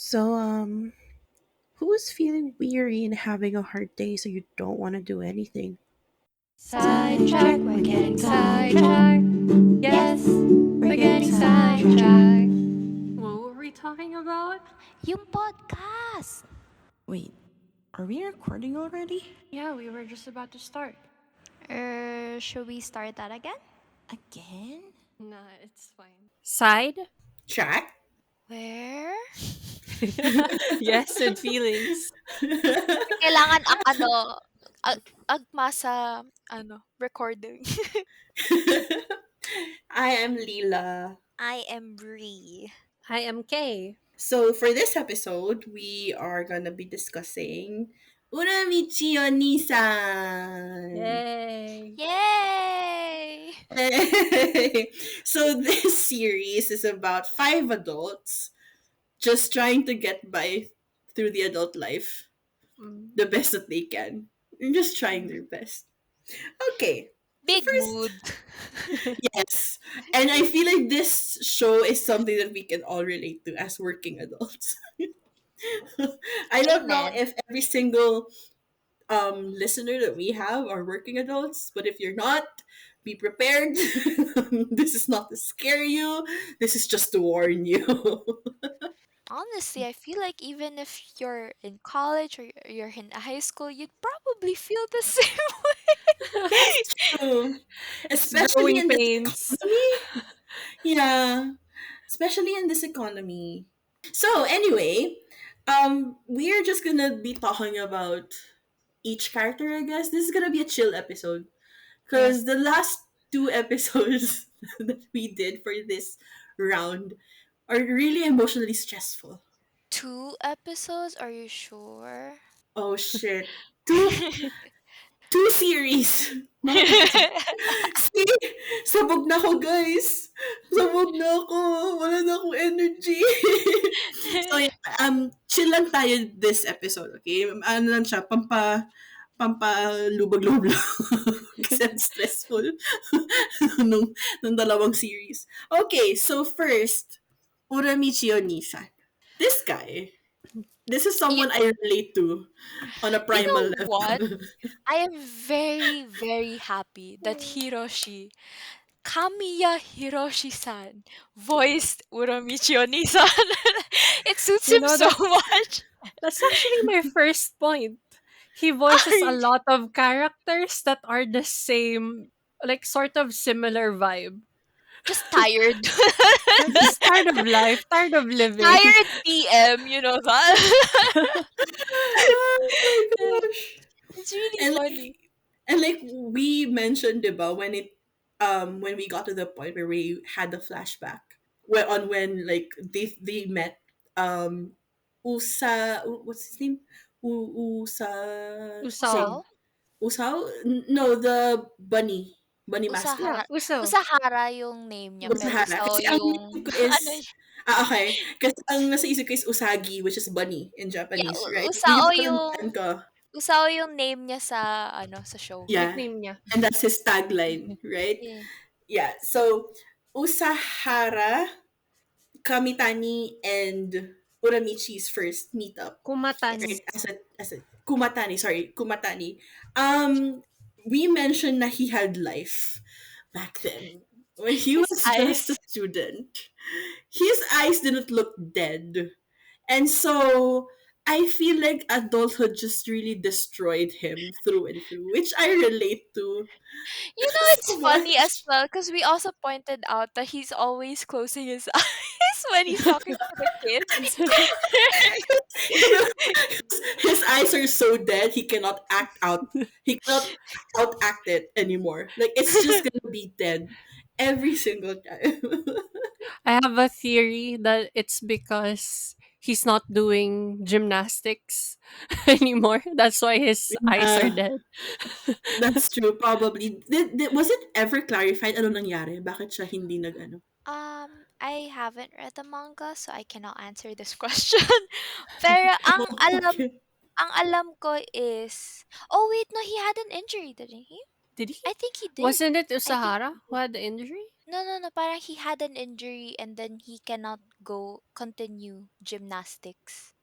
So, who's feeling weary and having a hard day so you don't want to do anything? Sidetrack, we're getting sidetracked. Yes, we're getting sidetracked. What were we talking about? Yung podcast. Wait, are we recording already? Yeah, we were just about to start. Should we start that again? Again? Nah, it's fine. Side? Track? Where? Yes, with feelings. Kailangan ang agma sa recording. I am Lila. I am Bree. I am Kay. So, for this episode, we are gonna be discussing Uramichi Onii-san. Yay! Yay! So, this series is about five adults just trying to get by through the adult life Mm. the best that they can. And just trying their best. Okay. Big First, mood. yes. And I feel like this show is something that we can all relate to as working adults. I don't know Amen. if every single listener that we have are working adults, but if you're not, be prepared. This is not to scare you. This is just to warn you. Honestly, I feel like even if you're in college or you're in high school, you'd probably feel the same way. That's true. It's Especially growing in this pains. economy. Yeah. Especially in this economy. So anyway, we're just gonna be talking about each character, I guess. This is gonna be a chill episode. Yes. Because the last two episodes that we did for this round are really emotionally stressful. 2 episodes? Are you sure? Oh shit. Two series. Not episode. See? Sabog na ako, guys. Sabog na ako. Wala na akong energy. So, yeah, chill lang tayo this episode, okay? Ano lang siya, pampalubag-lubag lang. Kasi ang stressful nung dalawang series. Okay, so first, Uramichi Onisan. This guy, this is you, someone I relate to on a you primal know what? level. I am very, very happy that Kamiya Hiroshi-san voiced Uramichi Onisan. It suits You him know, so that's much. that's actually my first point. He Are voices a you lot of characters that are the same, like sort of similar vibe. just tired? Just tired of life, tired of living. Tired PM, you know that? Oh my gosh. It's really And funny. like we mentioned, diba, when we got to the point where we had the flashback when like they met what's his name? Wait, Usao. Usao? Usao? No, the bunny mascot. Yeah, Usahara. Uso. Usahara yung name niya, pero Usahara. Usao Kasi ang yung isip ko ano is okay. Kasi ang nasa isip ko is Usagi, which is bunny in yeah, Japanese, right? Yun Usao yung yung natandaan ko. name niya sa sa show. Yeah. Nickname niya. And that's his tagline, right? Yeah. Yeah. So Usahara, Kamitani, and Uramichi's first meetup, Kumatani. right? As a Kumatani, sorry, Kumatani. We mentioned that he had life back then when he His was just a eyes. student. His eyes didn't look dead. And so I feel like adulthood just really destroyed him through and through, which I relate to You know, it's so funny much. as well because we also pointed out that he's always closing his eyes when he's talking to the kids. His eyes are so dead he cannot act out. He cannot out act it anymore. Like it's just gonna be dead every single time. I have a theory that it's because he's not doing gymnastics anymore. That's why his eyes are Yeah, dead. that's true. Probably. Was it ever clarified ano nangyari? Bakit siya hindi nag-ano? I haven't read the manga, so I cannot answer this question. Pero Okay. ang alam ko is, oh wait, no, he had an injury, didn't he? Did he? I think he did. Wasn't it I think Usahara he who did. had the injury? No, no, no. Parang he had an injury and then he cannot go continue gymnastics.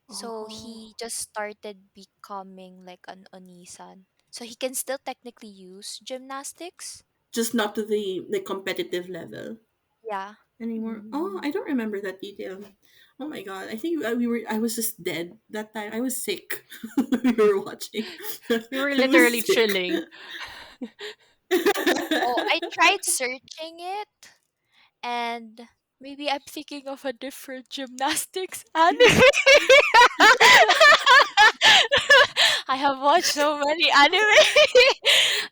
So Oh, he just started becoming like an Onii-san. So he can still technically use gymnastics. just not to the competitive level Yeah. anymore. Oh, I don't remember that detail. Oh my god, I think I was just dead that time. I was sick. We were watching. You were I was literally sick. chilling. Oh, I tried searching it, and maybe I'm thinking of a different gymnastics anime. I have watched so many anime.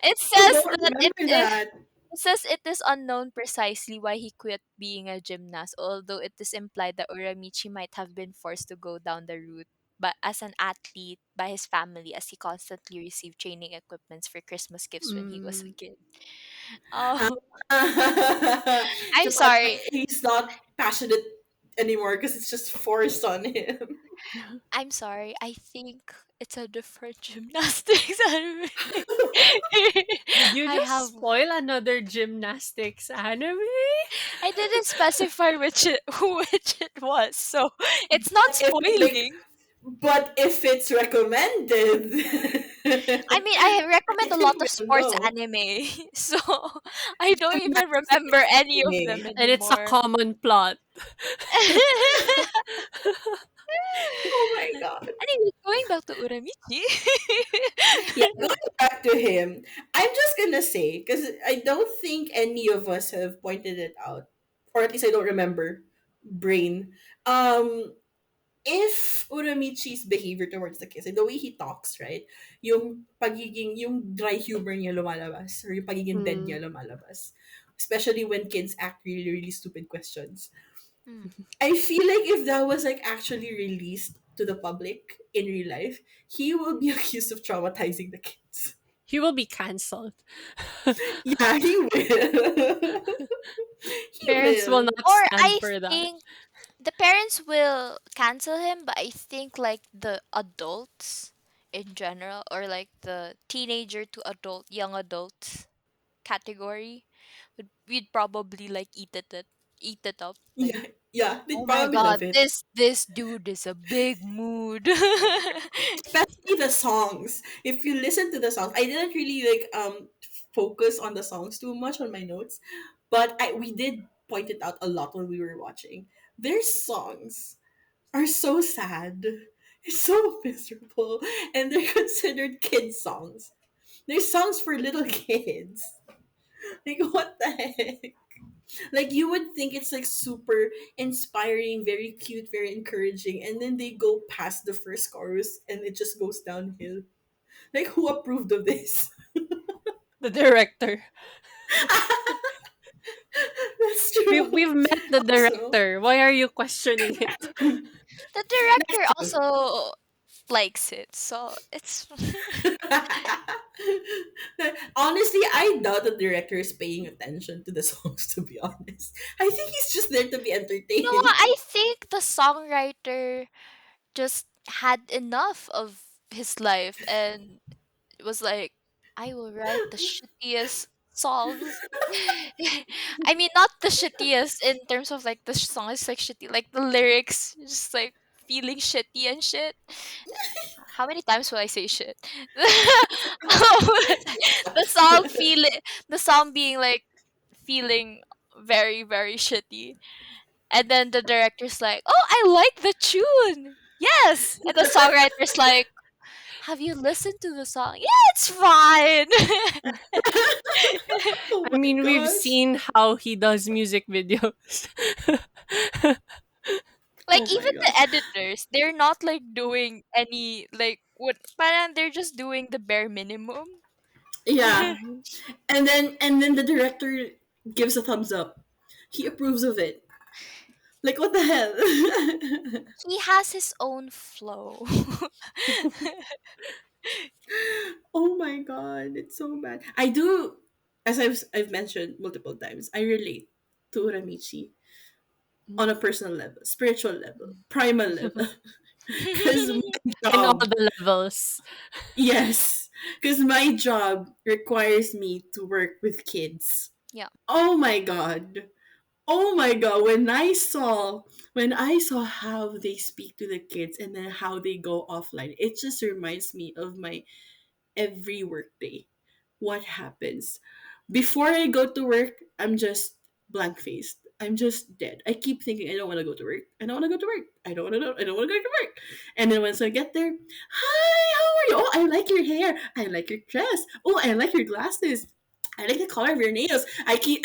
It I says don't that remember that. it says it is unknown precisely why he quit being a gymnast, although it is implied that Uramichi might have been forced to go down the route but as an athlete by his family as he constantly received training equipments for Christmas gifts when he was a Mm. kid. Oh, I'm Just unlike sorry. he's not passionate anymore because it's just forced on him. I'm sorry. I think it's a different gymnastics anime. Did you I have just spoil another gymnastics anime? I didn't specify which it was, so it's not If like, spoiling. but if it's recommended, I mean, I recommend a I lot of will sports know. anime, so I don't even remember Gymnastics any of them anime. And it's a anymore. common plot. Oh my god. Anyway, going back to Uramichi. Yeah, going back to him, I'm just gonna say because I don't think any of us have pointed it out, or at least I don't remember. Brain. Um, if Uramichi's behavior towards the kids and the way he talks, right? Yung dry humor niya lumalabas or yung pagiging dead Mm. niya lumalabas. Especially when kids ask really, really stupid questions. Hmm. I feel like if that was like actually released to the public in real life, he will be accused of traumatizing the kids. He will be cancelled. Yeah, he will. He Parents will will. not Or stand I for that. think the parents will cancel him, but I think like the adults in general, or like the teenager to adult, young adults category, we'd probably like eat it up. Like, Yeah, yeah, they'd oh my probably god, love it. this dude is a big mood. Especially the songs. If you listen to the songs, I didn't really like focus on the songs too much on my notes, but I we did point it out a lot when we were watching. Their songs are so sad. It's so miserable, and they're considered kid songs. They're songs for little kids. Like what the heck? Like you would think it's like super inspiring, very cute, very encouraging, and then they go past the first chorus and it just goes downhill. Like who approved of this? The director. That's We've true. met the Also, director. Why are you questioning it? The that's director true. also likes it, so it's Honestly, I doubt the director is paying attention to the songs. To be honest, I think he's just there to be no, entertained. I think the songwriter just had enough of his life and was like, I will write the shittiest songs. I mean, not the shittiest in terms of like the song is like shitty, like the lyrics just like feeling shitty and shit. How many times will I say shit? the song feel the song being like feeling very very shitty, and then the director's like, "Oh, I like the tune." Yes, and the songwriter's like, "Have you listened to the song?" Yeah, it's fine. Oh I my mean, we've gosh. seen how he does music videos. Oh Like my even the gosh. editors, they're not like doing any like what, parang they're just doing the bare minimum. Yeah. And then the director gives a thumbs up. He approves of it. Like what the hell? He has his own flow. Oh my god, it's so bad. I do, as I've mentioned multiple times, I relate to Uramichi on a personal level, spiritual level, primal level. Because my In all job, the levels. yes, because my job requires me to work with kids. Yeah. Oh my god. Oh my god, when I saw how they speak to the kids and then how they go offline, it just reminds me of my every workday. What happens? Before I go to work, I'm just blank faced. I'm just dead. I keep thinking I don't want to go to work. I don't want to go to work. I don't want to go to work. And then once I get there, hi, how are you? Oh, I like your hair. I like your dress. Oh, I like your glasses. I like the color of your nails. I keep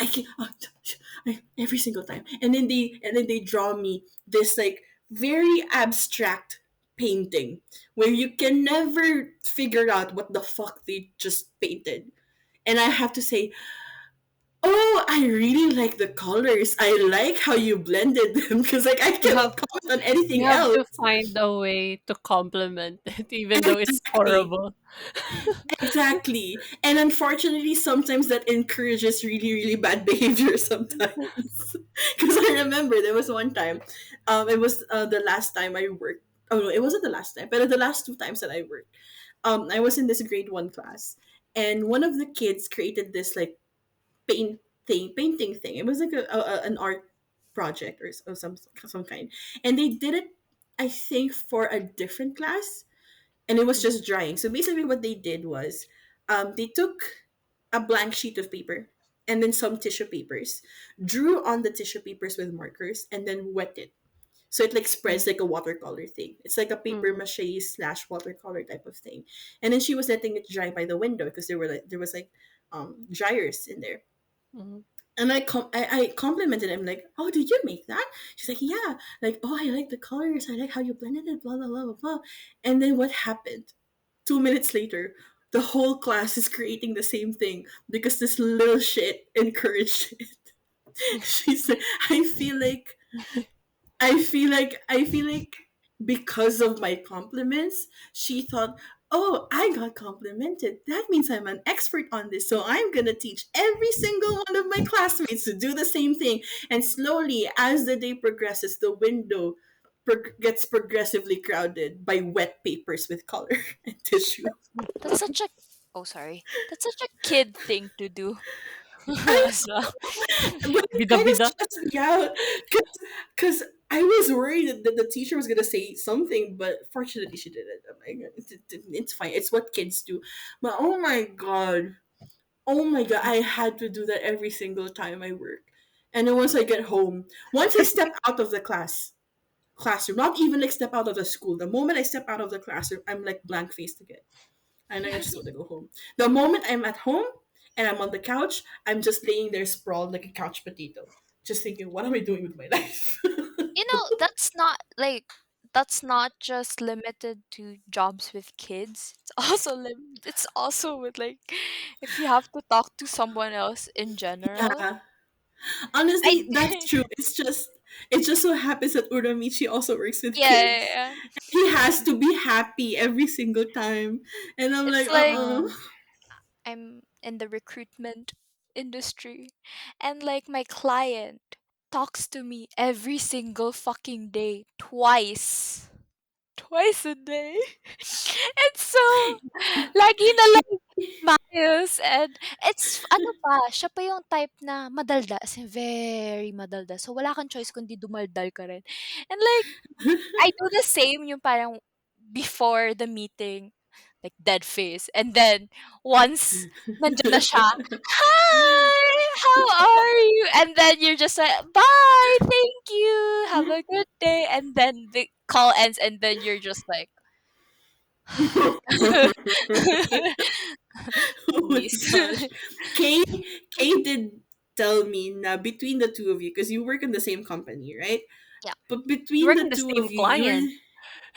every single time. And then they draw me this like very abstract painting where you can never figure out what the fuck they just painted. And I have to say, oh, I really like the colors. I like how you blended them because like I You have cannot comment on you anything have else. to find a way to complement it, even though it's Exactly. horrible. Exactly. And unfortunately, sometimes that encourages really, really bad behavior sometimes. Because I remember there was one time, it was the last time I worked. Oh no, it wasn't the last time, but the last two times that I worked. I was in this grade one class, and one of the kids created this like painting thing. It was like an art project or some kind, and they did it, I think, for a different class, and it was Mhm, just drying. So basically, what they did was, they took a blank sheet of paper and then some tissue papers, drew on the tissue papers with markers, and then wet it. So it like spreads like a watercolor thing. It's like a paper mhm, mache slash watercolor type of thing. And then she was letting it dry by the window because there was like dryers in there. mhm. And I complimented him like, "Oh, did you make that?" She's like, "Yeah." Like, "Oh, I like the colors. I like how you blended it." Blah blah blah blah blah. And then what happened? 2 minutes later, the whole class is creating the same thing because this little shit encouraged it. She said, "I feel like I feel like because of my compliments, she thought, oh, I got complimented. That means I'm an expert on this. So I'm going to teach every single one of my classmates to do the same thing. And slowly, as the day progresses, the window gets progressively crowded by wet papers with color and tissue. That's such a oh sorry. That's such a kid thing to do I as well. But it kind of Bida-bida. stressed me out because I was worried that the teacher was gonna say something, but fortunately she didn't. I'm like, it's fine. It's what kids do. But oh my god, I had to do that every single time I work. And then once I get home, once I step out of the classroom, not even like step out of the school. The moment I step out of the classroom, I'm like blank faced again, and I just want to go home. The moment I'm at home and I'm on the couch, I'm just laying there sprawled like a couch potato, just thinking, what am I doing with my life? You know, that's not just limited to jobs with kids. It's also it's also with like if you have to talk to someone else in general. Yeah, honestly, that's I true. It just so happens that Uramichi also works with yeah, yeah, kids. yeah. He has to be happy every single time, and I'm like, It's like I'm in the recruitment industry and like my client talks to me every single fucking day twice a day. And so lagi na lang Miles, and it's ano pa, siya pa yung type na madaldal, as in very madaldal. So, wala kang choice kundi dumaldal ka rin. And like, I do the same yung parang before the meeting, like dead face. And then, once nandiyan na siya, "Hi! How are you?" And then you're just like, "Bye! Thank you! Have a good day." And then the call ends and then you're just like, oh my "Please." gosh, Kay, Kay did tell me na between the two of you, because you work in the same company, right? Yeah. But You between work the in the two same of you, you're client.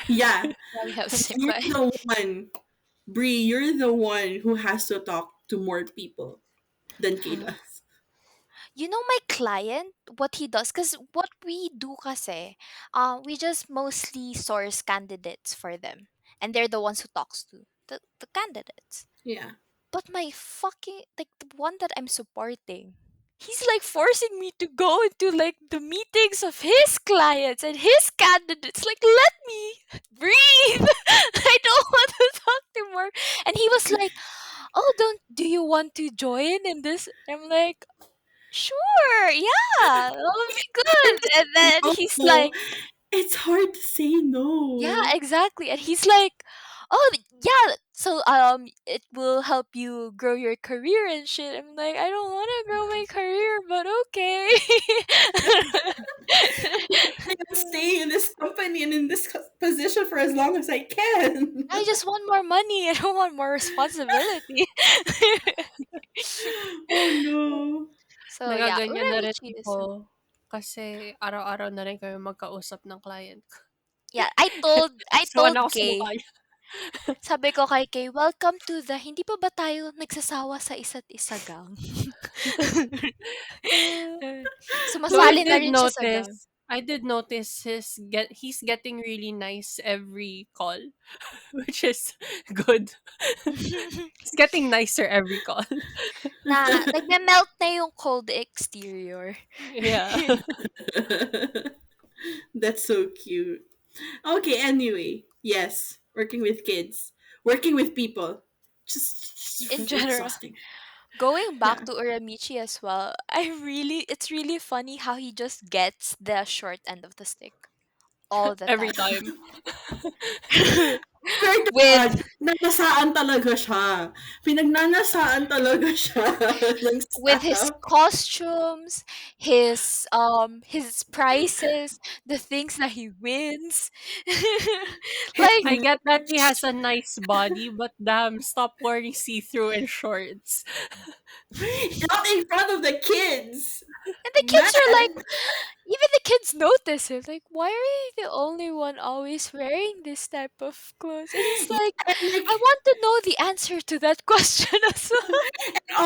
yeah, Yeah, we have the same you're client. the one, Bree, you're the one who has to talk to more people than Kay does. You know my client, what he does, because what we do kasi, we just mostly source candidates for them. And they're the ones who talks to the candidates. Yeah. But my fucking, like the one that I'm supporting, he's like forcing me to go into like the meetings of his clients and his candidates. Like, let me breathe. I don't want to talk to more. And he was like, oh, do you want to join in this? I'm like, Sure, yeah, that would be good. And then he's No, like, it's hard to say yeah, no. exactly. And he's like, oh, yeah, so it will help you grow your career and shit. I'm like, I don't want to grow my career, but okay. I'm staying in this company and in this position for as long as I can. I just want more money. I don't want more responsibility. Oh no. So yeah, Nagaganyan na rin Uramichi is ako kasi araw-araw na rin kami magkausap ng client ko. yeah. I Sawan ako told sa mukha Kay, niya. sabi ko kay Kay, welcome to the hindi pa ba tayo nagsasawa sa isa't isa gang? Ah, though Sumasali na rin siya sa gang. I did notice he's getting really nice every call, which is good. He's getting nicer every call. Na nagme-melt na yung cold exterior. Yeah. That's so cute. Okay, anyway. Yes, working with kids. Working with people. In Just general. exhausting. Going back Yeah. to Uramichi as well, it's really funny how he just gets the short end of the stick all the Every time. time. Swear to with God, nanasaan talaga siya. Pinagnanasaan talaga siya ng with his staff. costumes, his prices, the things that he wins. Like I get that he has a nice body, but damn, stop wearing see-through and shorts. Not in front of the kids. and the Man. kids are like even the kids notice it. Like, why are you the only one always wearing this type of clothes? And he's Yeah, like, and like I want to know the answer to that question as well.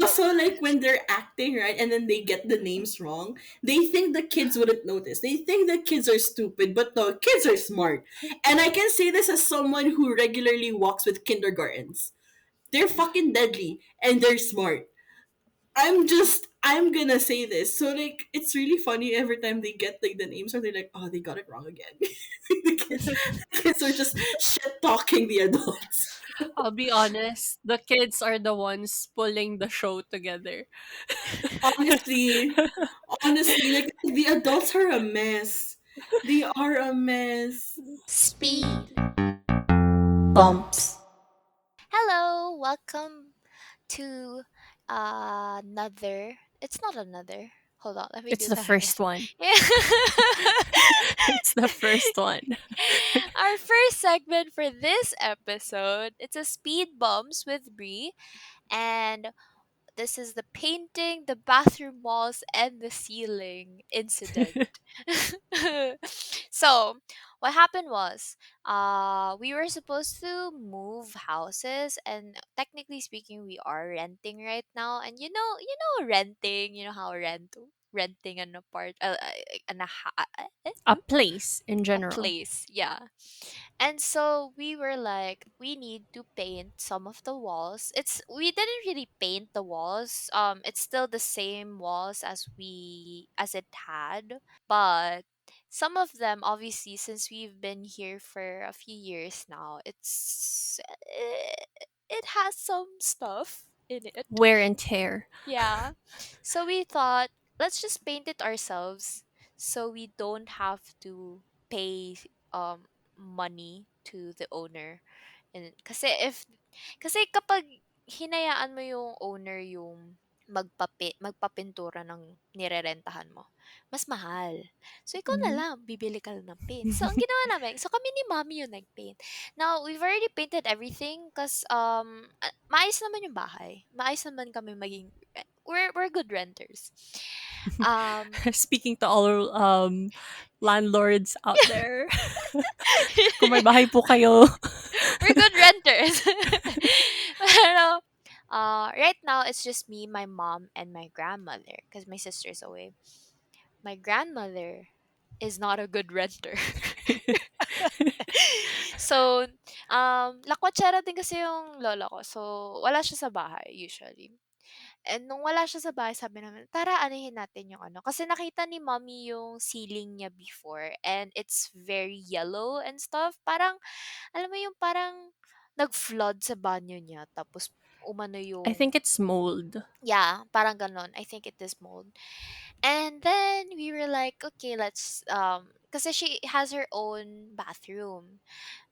also like when they're acting, right, and then they get the names wrong, they think the kids wouldn't notice. They think the kids are stupid, but no, kids are smart. And I can say this as someone who regularly walks with kindergartens. They're fucking deadly and they're smart. I'm gonna say this. So like it's really funny every time they get like the names or they're like, oh, they got it wrong again. The kids are just shit talking the adults. I'll be honest, the kids are the ones pulling the show together. Honestly, honestly, like the adults are a mess. They are a mess. Speed. Bumps. Hello, welcome to another. It's not another. Hold on, let me It's do the that again. first one. Yeah. It's the first one. Our first segment for this episode, it's a speed bumps with Brie, and this is the painting, the bathroom walls, and the ceiling incident. So, what happened was, we were supposed to move houses, and technically speaking, we are renting right now. And renting. You know how renting an apart, an, a, ha- A place in a general. place, yeah. And so we were like, we need to paint some of the walls. We didn't really paint the walls. It's still the same walls as it had, but some of them, obviously, since we've been here for a few years now, it has some stuff in it. Wear and tear. Yeah. So we thought, let's just paint it ourselves so we don't have to pay money to the owner. And kasi kapag hinayaan mo yung owner yung magpapintura ng nirerentahan mo, mas mahal. So ikaw na Mhm. lang, bibili ka lang ng paint. So ang ginawa namin, so kami ni Mommy yung nagpaint. Now, we've already painted everything because maayos naman yung bahay. Maayos naman kami maging we're good renters. Um Speaking to all landlords out there, kung may bahay po kayo. we're good renters. Pero right now it's just me, my mom, and my grandmother because my sister's away. My grandmother is not a good renter. So, lakwatsara din kasi yung lola ko. So, wala siya sa bahay usually. And nung wala siya sa bahay, sabi namin, tara, anihin natin yung ano. Kasi nakita ni mommy yung ceiling niya before and it's very yellow and stuff. Parang, alam mo yung parang nag-flood sa banyo niya. Tapos umano I think yung, it's mold. yeah, parang ganon. I think it is mold. And then we were like, okay, let's kasi she has her own bathroom.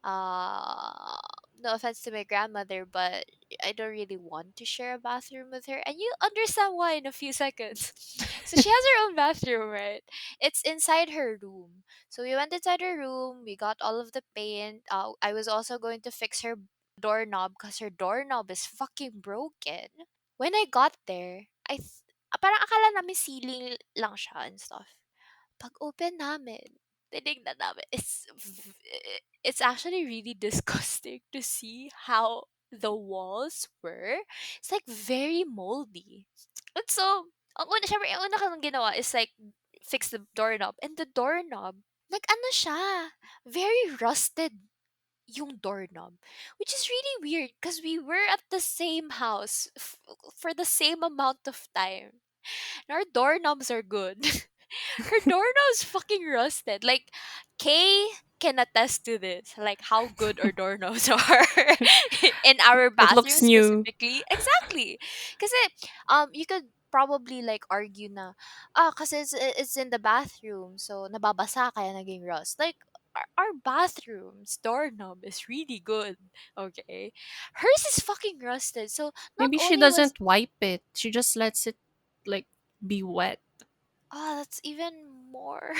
uh no offense to my grandmother, but I don't really want to share a bathroom with her, and you understand why in a few seconds. So she has her own bathroom, right? It's inside her room. So we went inside her room, we got all of the paint. I was also going to fix her doorknob because her doorknob is fucking broken. When I got there, parang akala namin ceiling lang siya and stuff. Pag open namin, tinignan namin, it's actually really disgusting to see how the walls were. It's like very moldy. And so, syempre, ang una kang ginawa is like, fix the doorknob. And the doorknob, nag-ano siya, very rusted yung doorknob. Which is really weird because we were at the same house for the same amount of time. And our doorknobs are good. Her doorknob's fucking rusted. Like, Kay can attest to this. Like, how good our doorknobs are in our It bathroom looks new. specifically. Exactly. Kasi, you could probably like argue na, kasi it's in the bathroom, so nababasa kaya naging rust. Like, our bathroom's doorknob is really good. Okay. Hers is fucking rusted. So, not Maybe she only was, doesn't wipe it. She just lets it like be wet. that's even more.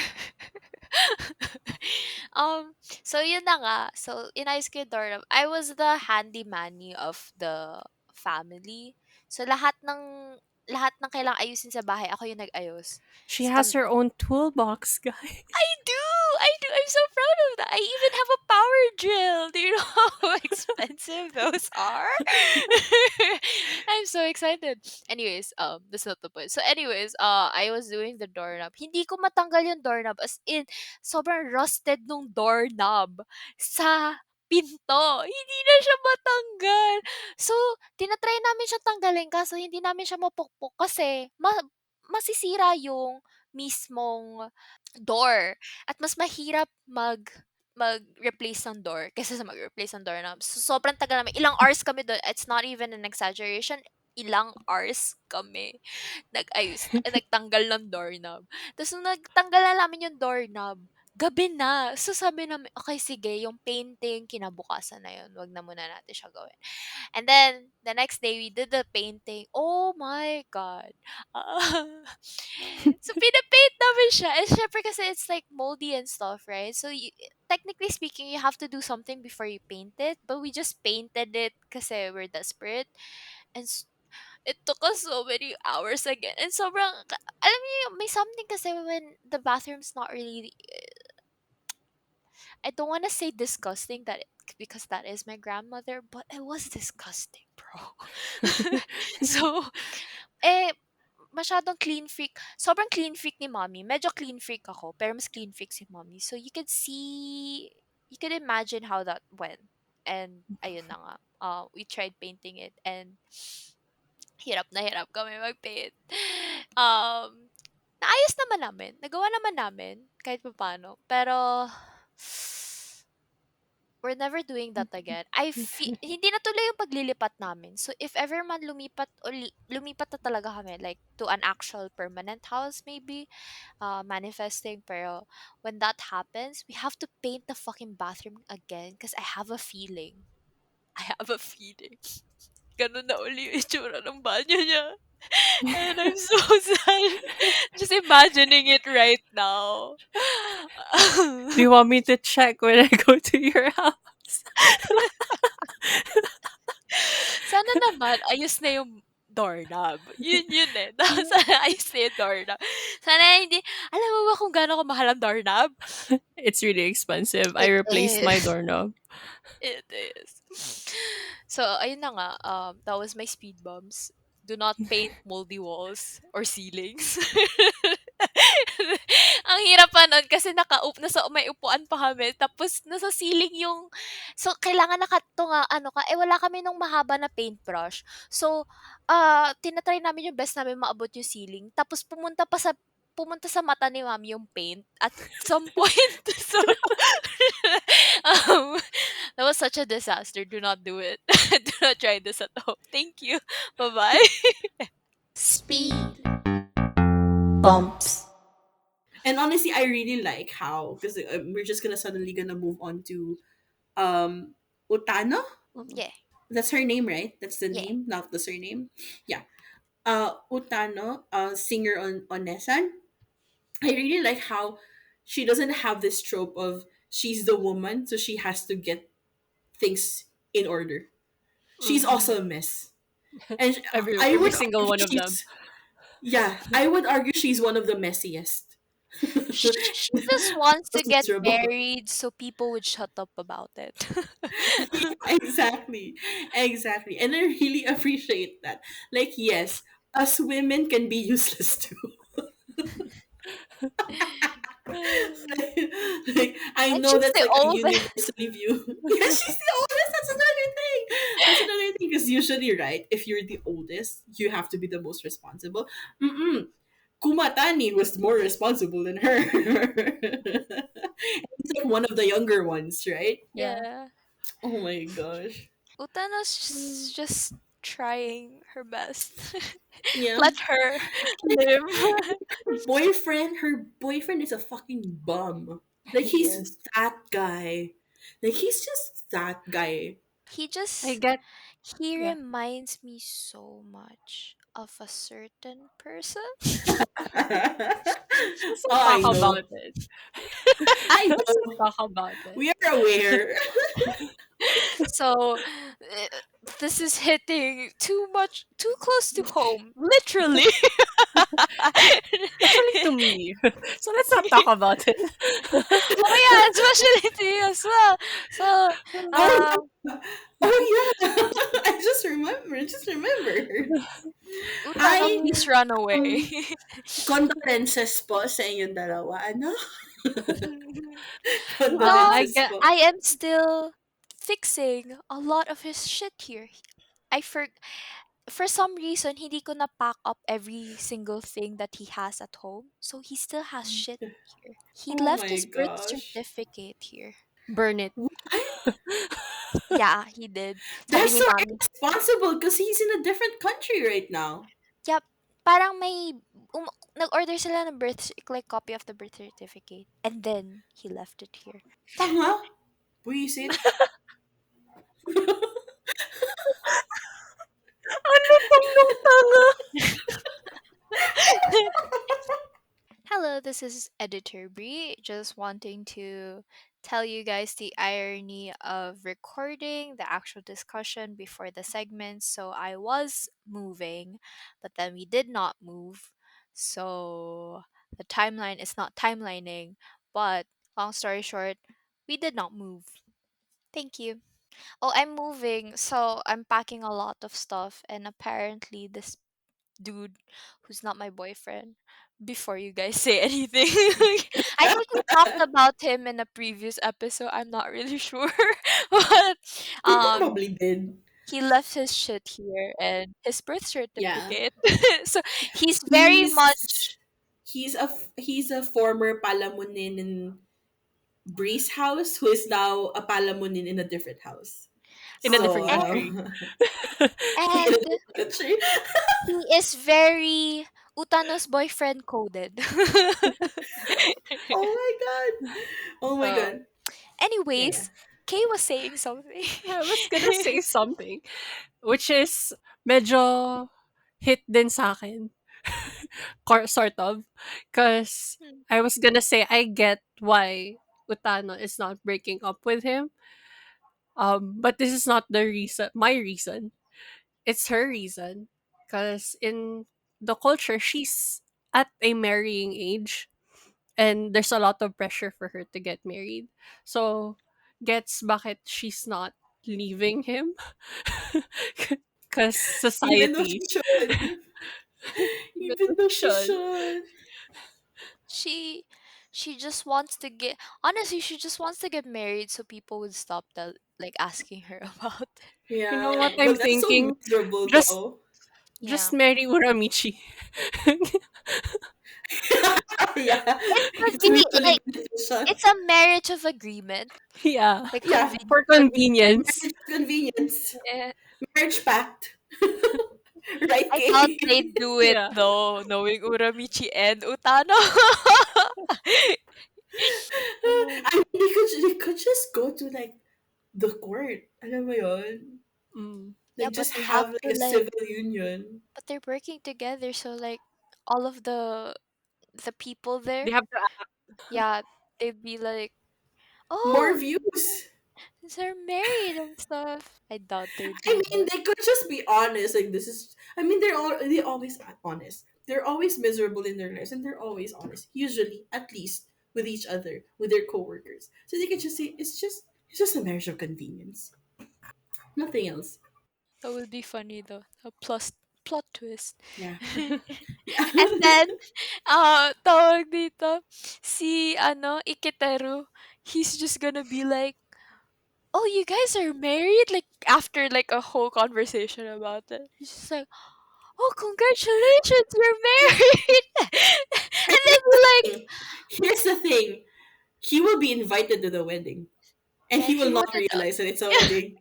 um, so yun na nga. So, in high school dorm, I was the handyman of the family. So, lahat ng kailangang ayusin sa bahay, ako yung nag-ayos. She has her own toolbox, guys. I do! I do! I'm so proud of that. I even have a power drill. Do you know how expensive those are? I'm so excited. Anyways, that's not the point. So anyways, I was doing the doorknob. Hindi ko matanggal yung doorknob. As in, sobrang rusted nung doorknob sa pinto. Hindi na siya matanggal. So, tinatry namin siya tanggalin kaso hindi namin siya mapukpok kasi masisira yung mismong door, at mas mahirap mag-replace ng door kaysa sa mag-replace ng doorknob. So, sobrang tagal namin. Ilang hours kami doon. It's not even an exaggeration. Ilang hours kami nagtanggal ng doorknob. Tapos nung nagtanggal na namin yung doorknob, gabi na. So sabi namin, okay, sige, yung painting, kinabukasan na yun. Wag na muna natin siya gawin. And then, the next day, we did the painting. Oh my God. So, pinapaint namin siya. And syempre kasi it's like moldy and stuff, right? So, technically speaking, you have to do something before you paint it. But we just painted it kasi we're desperate. And it took us so many hours again. And sobrang, alam niyo, may something kasi when the bathroom's not really, I don't want to say disgusting because that is my grandmother, but it was disgusting, bro. So, eh, masyadong clean freak. Sobrang clean freak ni mommy. Medyo clean freak ako, pero mas clean freak si mommy. So, you could imagine how that went. And, ayun na nga. We tried painting it and hirap na hirap kami mag-paint. Naayos naman namin. Nagawa naman namin kahit paano. Pero, we're never doing that again. Hindi na tuloy yung paglilipat namin. So, if ever man lumipat na talaga kami, like, to an actual permanent house, maybe, manifesting, pero, when that happens, we have to paint the fucking bathroom again because I have a feeling. Ganun na uli yung itsura ng banyo niya. And I'm so sad. Just imagining it right now. Do you want me to check when I go to your house? Sana naman, ayos na yung doorknob. Yun eh. Sana ayos na yung doorknob. Sana hindi, alam mo ba kung gaano kamahal ang doorknob? It's really expensive. I It replaced my is. doorknob. It is. So, ayun na nga. That was my speed bumps. Do not paint moldy walls or ceilings. Ang hirap pa nun kasi nasa may upuan pa kami. Tapos, nasa ceiling yung... So, kailangan nakatunga, wala kami nung mahaba na paintbrush. So, tinatry namin yung best namin maabot yung ceiling. Tapos, pumunta sa mata ni mami yung paint at some point. So, um, That was such a disaster. Do not do it. Do not try this at home. Thank you. Bye bye. Speed. Bumps. And honestly, I really like how, because we're just gonna suddenly gonna move on to Utano. Mm. Yeah. That's her name, right? That's the Yeah. name, not the surname. Yeah. Utano, singer on Onesan. I really like how she doesn't have this trope of she's the woman, so she has to get things in order. She's Mhm. also a mess. And I Every would single argue one of them. she's, yeah, I would argue she's one of the messiest. She just wants to Most get miserable. married so people would shut up about it. Yeah, exactly. Exactly. And I really appreciate that. Like, yes, us women can be useless too. Like, I And know she's that's the like a oldest. universally view. Yeah, she's the oldest. That's another thing. That's another thing. Because usually, right, if you're the oldest, you have to be the most responsible. Mm-mm. Kumatani was more responsible than her. It's like one of the younger ones, right? Yeah. Yeah. Oh my gosh. Utana's Mm. just trying her best. Yeah. Let her Like, live. her boyfriend is a fucking bum. Like He he's is. that guy. Like he's just that guy. He I just get. he Yeah. reminds me so much of a certain person. Let's Oh, not I talk about know. it. I Let's know. not talk about it. We are aware. So this is hitting too much, too close to home, literally. Especially to me. So let's not talk about it. Oh yeah, especially to you as well. So, Oh um, yeah. Oh yeah. I just remember. Just remembered. Utano, I please run away. um condolences po sa inyong dalawa. Ano? I No, Condolences get. po. I am still fixing a lot of his shit here. I for some reason hindi ko na pack up every single thing that he has at home. So he still has shit here. He Oh left my his birth gosh. certificate here. Burn it. What? Yeah, he did. Sabi That's ni so mami, irresponsible because he's in a different country right now. yep, parang may nag-order sila ng like copy of the birth certificate and then he left it here. Tanga? Buisit? Ano tong nung tanga? Hello, this is Editor Bree, just wanting to tell you guys the irony of recording the actual discussion before the segment. So I was moving, but then we did not move. So the timeline is not timelining, but long story short, we did not move. Thank you. Oh, I'm moving, so I'm packing a lot of stuff, and apparently this dude who's not my boyfriend before you guys say anything. I think we talked about him in a previous episode. I'm not really sure. But We um probably did. he left his shit here and his birth Yeah. certificate. So he's very He's much he's a former palamunin in Bree's house who is now a palamunin in a different house. In a So different and country. in a and different country. he is very Utano's boyfriend coded. Oh my god. Oh my So god. Yeah, yeah. anyways, Kay was saying something. I was gonna say something, which is medyo hit din sa akin. Sort of. Because Hmm. I was gonna say, I get why Utano is not breaking up with him. But this is not the reason, my reason. It's her reason. Because in the culture, she's at a marrying age, and there's a lot of pressure for her to get married. So, gets bakit she's not leaving him? Because Even though she society. should. Even Even though though she she should. should. she she just wants to get honestly she just wants to get married so people would stop like asking her about it. You Yeah. know what I'm But that's so thinking? miserable Just though. Yeah. Just marry Uramichi. Yeah, It could it's be mutually like beneficial. it's a marriage of agreement, Yeah, like Yeah, for convenience. convenience. marriage convenience, Eh, marriage pact, right, I thought Kay? they'd do it Yeah. though, knowing Uramichi and Utano. I mean, they could just go to like the court. Alam mo yon? Mm. Yeah, Like but just they have have like to a like, civil union. but they're working together, so like all of the people They there, have to act. yeah, they'd be like, More oh, views. they're married and stuff. I doubt they I do mean, that. they could just be honest. Like this is. I mean, they always honest. They're always miserable in their lives, and they're always honest. Usually, at least with each other, with their coworkers. So they can just say it's just a marriage of convenience. Nothing else. That would be funny though. A plus plot twist. Yeah. And Yeah. then, tawag dito, si, ano, Ikiteru, he's just gonna be like, oh, you guys are married? Like, after, like, a whole conversation about it. He's just like, oh, congratulations, you're married! And And then be like, here's the thing. He will be invited to the wedding, and yeah, he will he not wouldn't, realize that it's a wedding.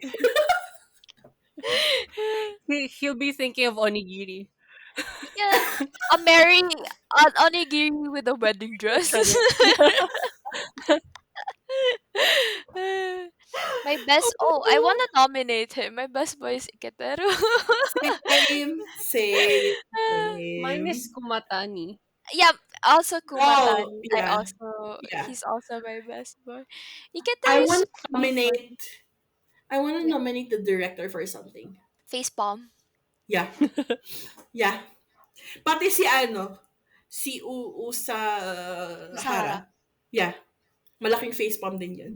He'll be thinking of onigiri. yeah, a marry, an onigiri with a wedding dress. Extra dress. I I wanna nominate him. My best boy is Iketero. Same, same, Mine same. is kumatani. Yeah, also Kumatan. Oh yeah, yeah. He's also my best boy. I Iketero want is to really fun. nominate. I want to Yeah. nominate the director for something. Face palm. Yeah, yeah. Pati si ano, si Usa Usahara. Hara. Yeah, malaking facepalm din yun.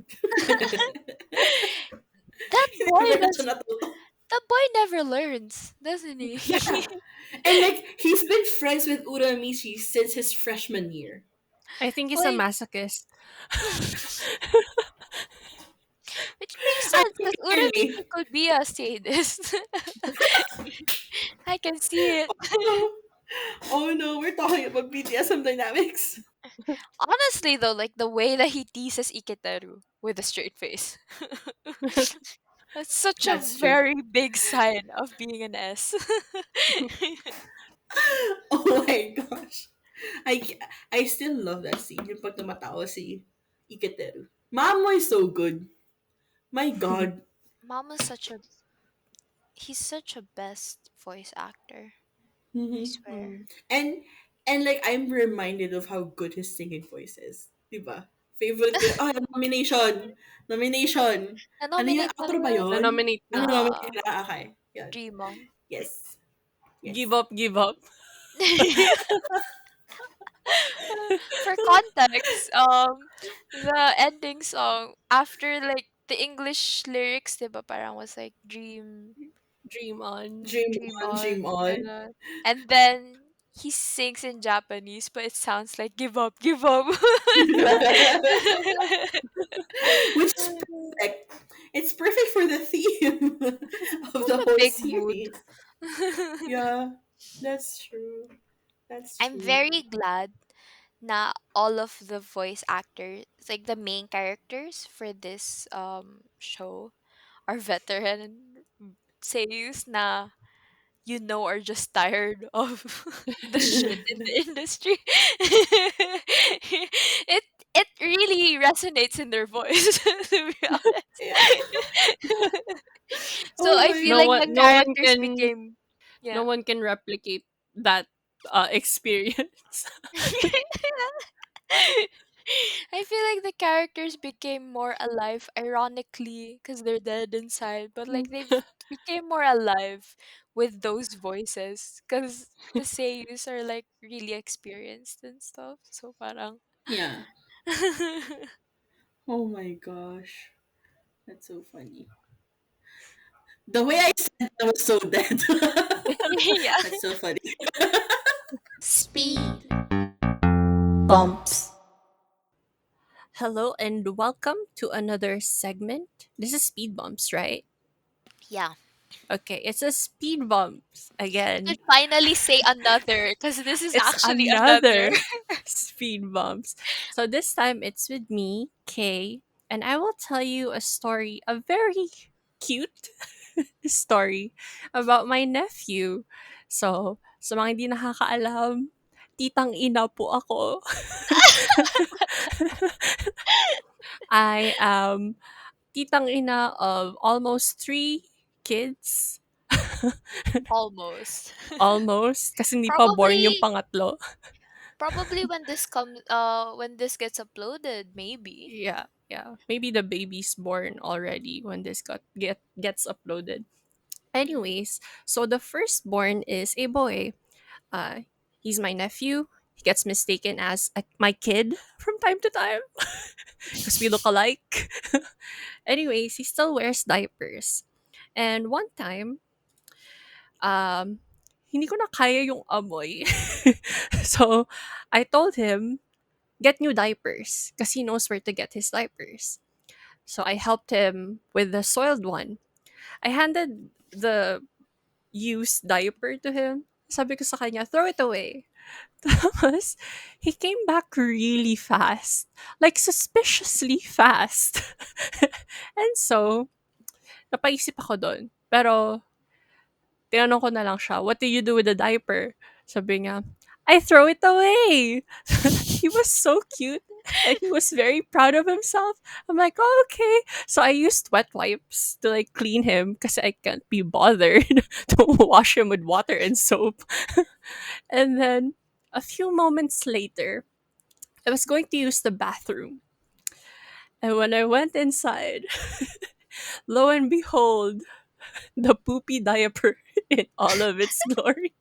That Hindi boy ba siya does natuto? that boy never learns, doesn't he? Yeah. And like, he's been friends with Uramichi since his freshman year. I think he's a Like, masochist. which makes I sense mean, because clearly. Uramichi could be a sadist. I can see it. Oh, oh no, we're talking about BDSM dynamics. Honestly though, like the way that he teases Iketeru with a straight face. That's such a That's true. very big sign of being an S. Oh my gosh. I, I still love that scene. Yung pag tumatawa si Iketeru. Mamo is so good. My god. Mama's such a he's such a best voice actor. I Mhm. swear. Mm. And and like I'm reminded of how good his singing voice is. Diba? Favorite ko. Oh, nomination. Nomination. Ano yun? Na-nominate na Outro ba rin. yun? Na-nominate Ano na. nominate Yeah, na? Okay. Yan. dream on. Yes. Give Yes. up, give up. For context, the ending song after like the English lyrics, diba, parang was like Dream on. Dream dream on, on, dream on. ganun. And then he sings in Japanese, but it sounds like give up, give up. Which is perfect. It's perfect for the theme of I'm the a whole big mood. series. Yeah, that's true. That's I'm true. very glad na all of the voice actors, like the main characters for this show, are veteran seiyus na are just tired of the shit in the industry. it it really resonates in their voice, to be honest. Yeah. So Oh I my feel No like one the no god. one characters can became, no yeah. one can replicate that experience. I feel like the characters became more alive, ironically, because they're dead inside. But like they've became more alive with those voices, because the seiyus are like really experienced and stuff. So parang, Yeah. Oh my gosh. That's so funny. The way I said that was so dead. yeah. That's so funny. Speed bumps. Hello and welcome to another segment. This is Speed Bumps, right? Yeah. Okay, it's a speed bumps You again. should finally say another, because this is It's actually another. another speed bumps. So this time it's with me, Kay, and I will tell you a story, a very cute story about my nephew. So, sa mga hindi nakakaalam, titang ina po ako. I am titang ina of almost three kids. Almost. Almost. Kasi hindi pa born yung Probably pangatlo. probably when this gets uploaded, maybe. Yeah, yeah. Maybe the baby's born already when this gets uploaded. Mm. Anyways, so the firstborn is a boy. Uh, he's my nephew. He gets mistaken as my kid from time to time because we look alike. Anyways, he still wears diapers. And one time, um, hindi ko na kaya yung amoy. So, I told him, get new diapers because he knows where to get his diapers. So I helped him with the soiled one. I handed the used diaper to him. Sabi ko sa kanya, throw it away. Tapos, he came back really fast. Like, suspiciously fast. And so, napaisip ako doon. Pero, tinanong ko na lang siya, what do you do with the diaper? Sabi niya, I throw it away. He was so cute. And he was very proud of himself. I'm like, oh, okay. So I used wet wipes to like clean him because I can't be bothered to wash him with water and soap. And then a few moments later, I was going to use the bathroom. And when I went inside, lo and behold, the poopy diaper in all of its glory,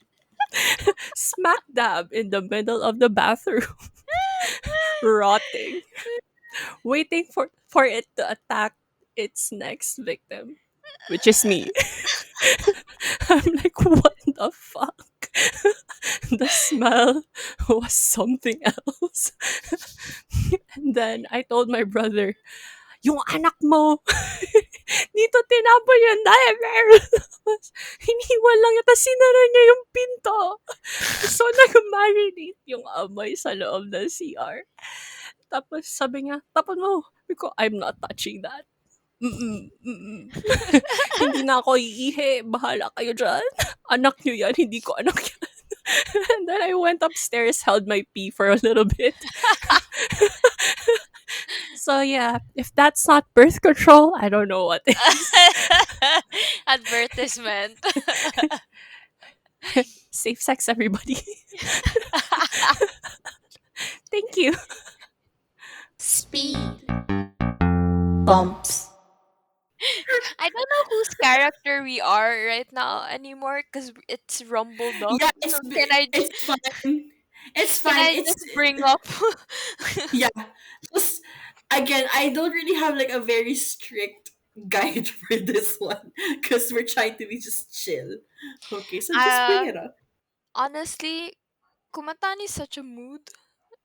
smack dab in the middle of the bathroom, rotting, waiting for it to attack its next victim, which is me. I'm like, what the fuck? The smell was something else. And then I told my brother, yung anak mo, dito tinapon yung diaper. Tapos, hiniwan lang yun, tapos sinara niya yung pinto. So, nag-marinate yung amoy sa loob ng CR. Tapos, sabi niya, tapon mo. Sabi ko, I'm not touching that. Mm-mm. Hindi na ako iihi. Bahala kayo dyan. Anak niyo yan. Hindi ko anak yan. And then I went upstairs, held my pee for a little bit. So yeah, if that's not birth control, I don't know what is. Advertisement. Safe sex, everybody. Thank you. Speed bumps. I don't know whose character we are right now anymore because it's Rumble Dog. Yeah, So can I it's fine. It's can fine. I It's just bring up? yeah. Just again, I don't really have like a very strict guide for this one because we're trying to be just chill. Okay, so just bring uh it up. Honestly, Kumatani is such a mood.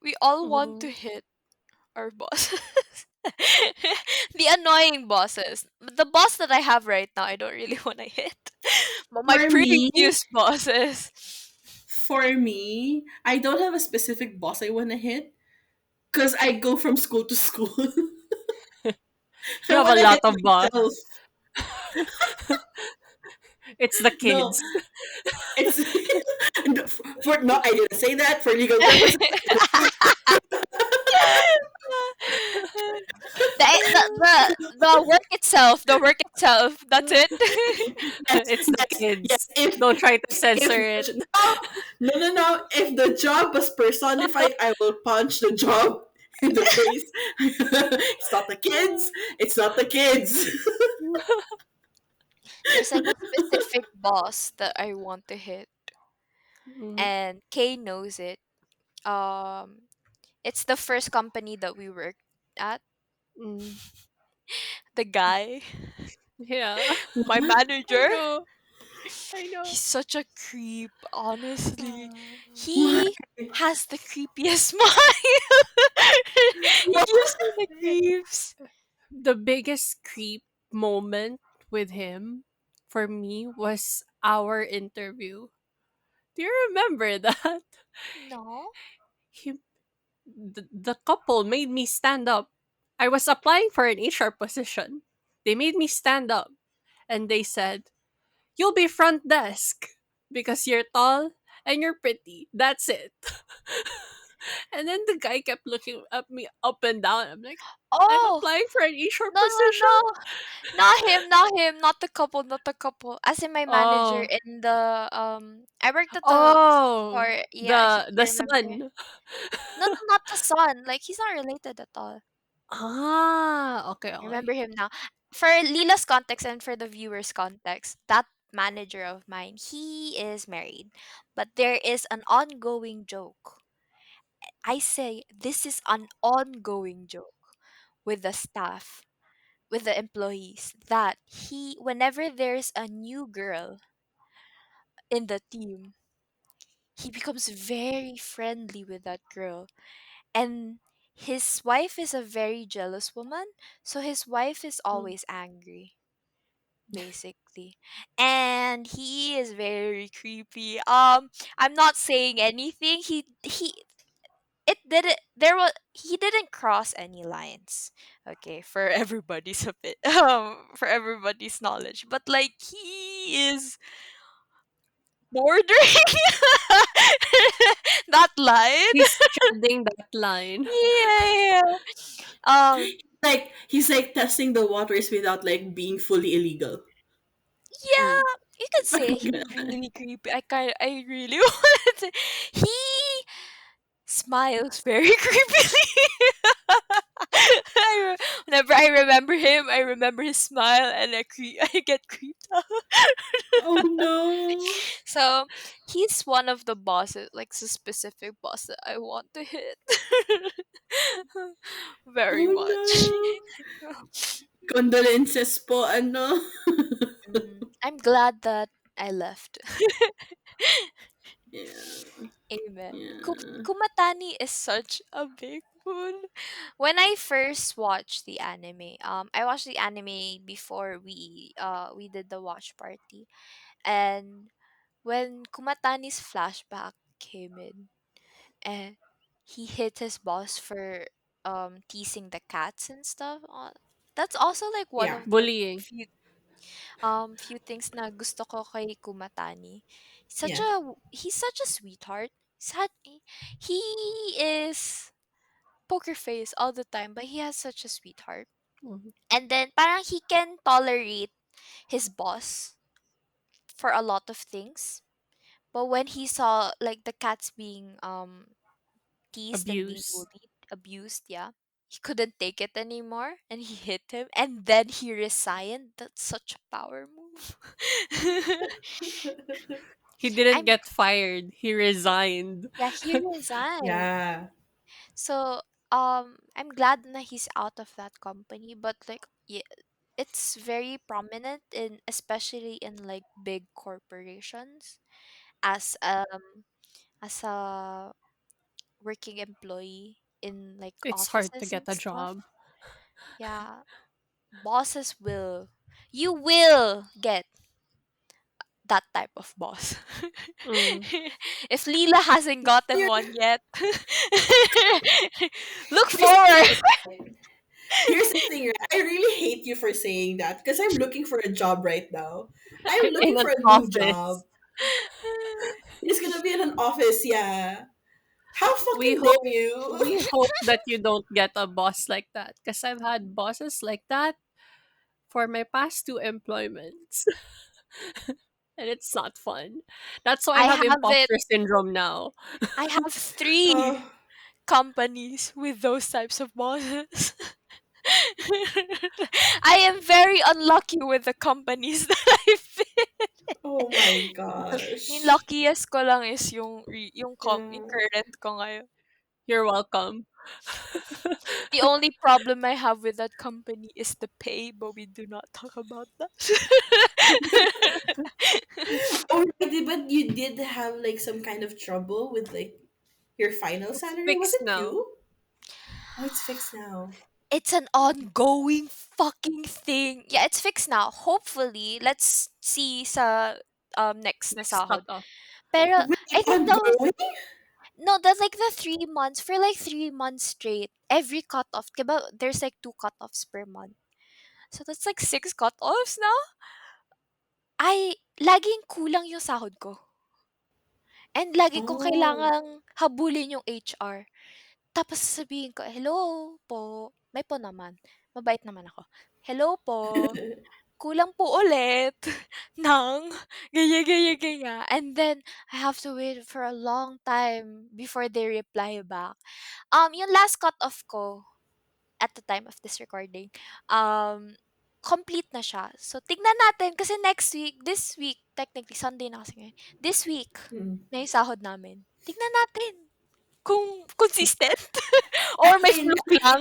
We all want to Mhm. hit our bosses. The annoying bosses. The boss that I have right now, I don't really want to hit. But my For me, previous bosses. I don't have a specific boss I want to hit because I go from school to school. You I have a want to lot hit of boss. myself. It's the No, kids. it's for no. I didn't say that for legal purposes. The work itself. That's it. It's the Yes. kids. Don't try to If censor the it. job, no. If the job was personified, I will punch the job in the face. It's not the kids. It's not the kids. There's like a specific boss that I want to hit, Mhm. and Kay knows it. Um, it's the first company that we worked at. Mm. The guy, Yeah. my I manager, know. I know. he's such a creep. Honestly, Why? he has the creepiest smile. He gives me the creeps. The biggest creep moment with him for me was our interview. Do you remember that? No. He, the couple made me stand up. I was applying for an HR position. They made me stand up and they said, "You'll be front desk because you're tall and you're pretty. That's it." And then the guy kept looking at me up and down. I'm like, "I'm Oh, applying for an HR no, no, position." no. Not him, not him, not the couple, not the couple. As in my manager Oh, in the I worked at the oh, store. Yeah, the you remember? son. No, no, not the son. Like he's not related at all. Ah, okay, I remember okay. him now. For Lila's context and for the viewers' context, that manager of mine, he is married, but there is an ongoing joke. I say this is an ongoing joke with the staff, with the employees, that he, whenever there's a new girl in the team, he becomes very friendly with that girl. And his wife is a very jealous woman, so his wife is Mm. always angry, basically. And he is very creepy. I'm not saying anything. He it didn't there was he didn't cross any lines, okay, for everybody's for everybody's knowledge, but like he is bordering that line. He's treading that line. Yeah, um He's like testing the waters without like being fully illegal. yeah, Mm. you could say Parang he's ganun. really creepy. I really wanted to, he smiles very creepily. Whenever I remember him, I remember his smile, and I get creeped out. Oh no. So he's one of the bosses, like the specific boss that I want to hit very Oh much. no. Condolences po, ano. I'm glad that I left. Yeah. Amen. Yeah. Kumatani is such a big one. When I first watched the anime, I watched the anime before we did the watch party, and when Kumatani's flashback came in, and he hit his boss for teasing the cats and stuff. That's also like one Yeah. of the Bullying. few things na gusto ko kay Kumatani. Yeah. He's such a sweetheart. He is poker face all the time, but he has such a sweetheart. Mhm. And then parang he can tolerate his boss for a lot of things. But when he saw like the cats being teased and being Abuse. bullied, abused, yeah, he couldn't take it anymore and he hit him and then he resigned. That's such a power move. He didn't I'm get fired. He resigned. Yeah, he resigned. Yeah. So I'm glad na he's out of that company, but like yeah, it's very prominent in, especially in like big corporations, as as a working employee in like It's hard to offices get and a stuff. job. Yeah, bosses will, you will get that type of boss. Mm. If Leela hasn't gotten Here, one yet, look here's the forward. thing, right? Here's the thing, right? I really hate you for saying that because I'm looking for a job right now. I'm In looking an for a new job. office. It's gonna be in an office, yeah. How We fucking hope dare you? we hope that you don't get a boss like that because I've had bosses like that for my past two employments. And it's not fun. That's why I I have have it. imposter syndrome now. I have three Oh, companies with those types of bosses. I am very unlucky with the companies that I've been. oh my Yung gosh. luckiest ko lang is yung Yeah. current ko ngayon. You're welcome. The only problem I have with that company is the pay, but we do not talk about that. Already, but you did have like some kind of trouble with like your final It's salary. Was fixed it now. you? Oh, it's fixed now. It's an ongoing fucking thing. Yeah, it's fixed now. Hopefully, let's see sa next na Next sahod. cutoff. Pero I Wait, think that was ongoing? no, that's like the 3 months for like 3 months straight. Every cutoff, diba, there's like two cutoffs per month. So that's like six cutoffs now. Ay, laging kulang yung sahod ko. And lagi kong Oh. kailangang habulin yung HR. Tapos sasabihin ko, "Hello po." May po naman. Mabait naman ako. "Hello po, kulang po ulit ng ganyan, ganyan, ganyan." And then, I have to wait for a long time before they reply back. Yung last cut off ko at the time of this recording, um, complete na siya. So, tignan natin kasi next week, this week, technically Sunday na kasi ngayon. This week, Hmm. na yung sahod namin. Tignan natin kung consistent or may fluke As lang.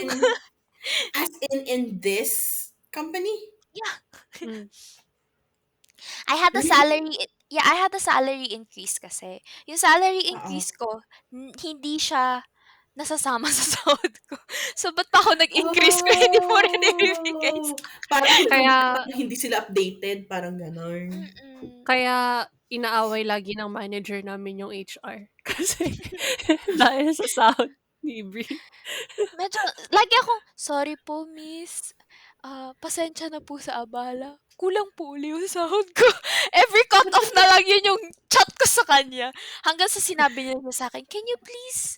in, in this company? Yeah. Mm. I had a Really? salary yeah, I had a salary increase kasi. Yung salary Oo. increase ko, hindi siya nasasama sa sahod ko. So, ba't pa ako nag-increase kung hindi mo rin ibibigay Oh! sa Kumbaga Kaya parang hindi sila updated, parang gano'n. mm. kaya inaaway lagi ng manager namin yung HR. Kasi dahil sa sahod ni Brie. Medyo lagi akong, "Sorry po miss, pasensya na po sa abala. Kulang po uli yung sahod ko." Every cut off na lang yun yung chat ko sa kanya. Hanggang sa sinabi niya sa akin, "Can you please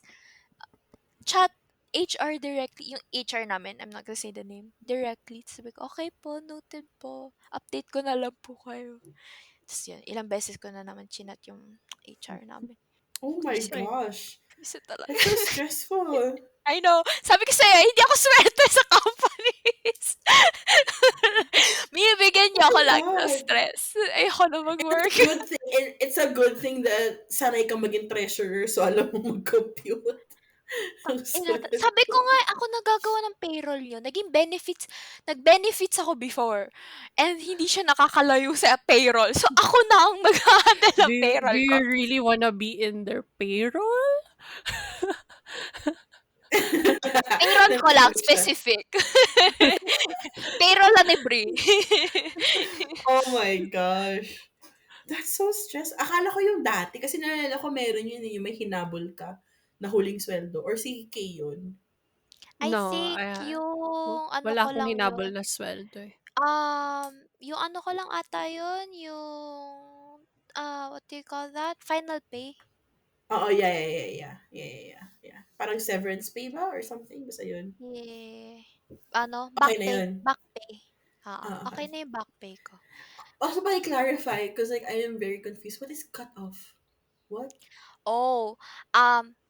chat HR directly," yung HR namin, I'm not gonna say the name, directly. Tapos sabi ko, "Okay po, noted po. Update ko na lang po kayo." Tapos yun, ilang beses ko na naman chinat yung HR namin. Oh my Visit, Same. gosh. visit talaga. That's so stressful. I know. Sabi ko sa'yo, hindi ako swerte sa companies. Binibigyan niyo Oh ako my lagi ng God. stress. Ayoko na It's mag-work. a good thing. It's a good thing that sanay kang maging treasurer so alam mo mag-compute ng Sabi ko sweldo. nga, ako nagagawa ng payroll yun. Nag-benefits ako before. And hindi siya nakakalayo sa payroll. So, ako na ang mag-handle ng Do payroll ko. you really wanna be in their payroll? Payroll ko lang, Nag-quote siya. specific. Payroll na ni Brie. Oh my gosh. That's so stress. Akala ko yung dati kasi naalala ko meron yun yung may hinabol ka na huling sweldo or si K yun. I No, think yung ano wala ko akong lang hinabol yun, na sweldo eh. yung ano ko lang ata yun, yung, what do you call that? Final pay? Oo, yeah, yeah, yeah, yeah. Yeah, yeah, yeah. Yeah. Parang severance pay ba or something? Basta yun. Yeah. Ano? Okay na Back pay. yun. Back pay. Oo. Ah, Okay okay. na yung back pay ko. Also, clarify because like I am very confused. What is cut off? What? Oh,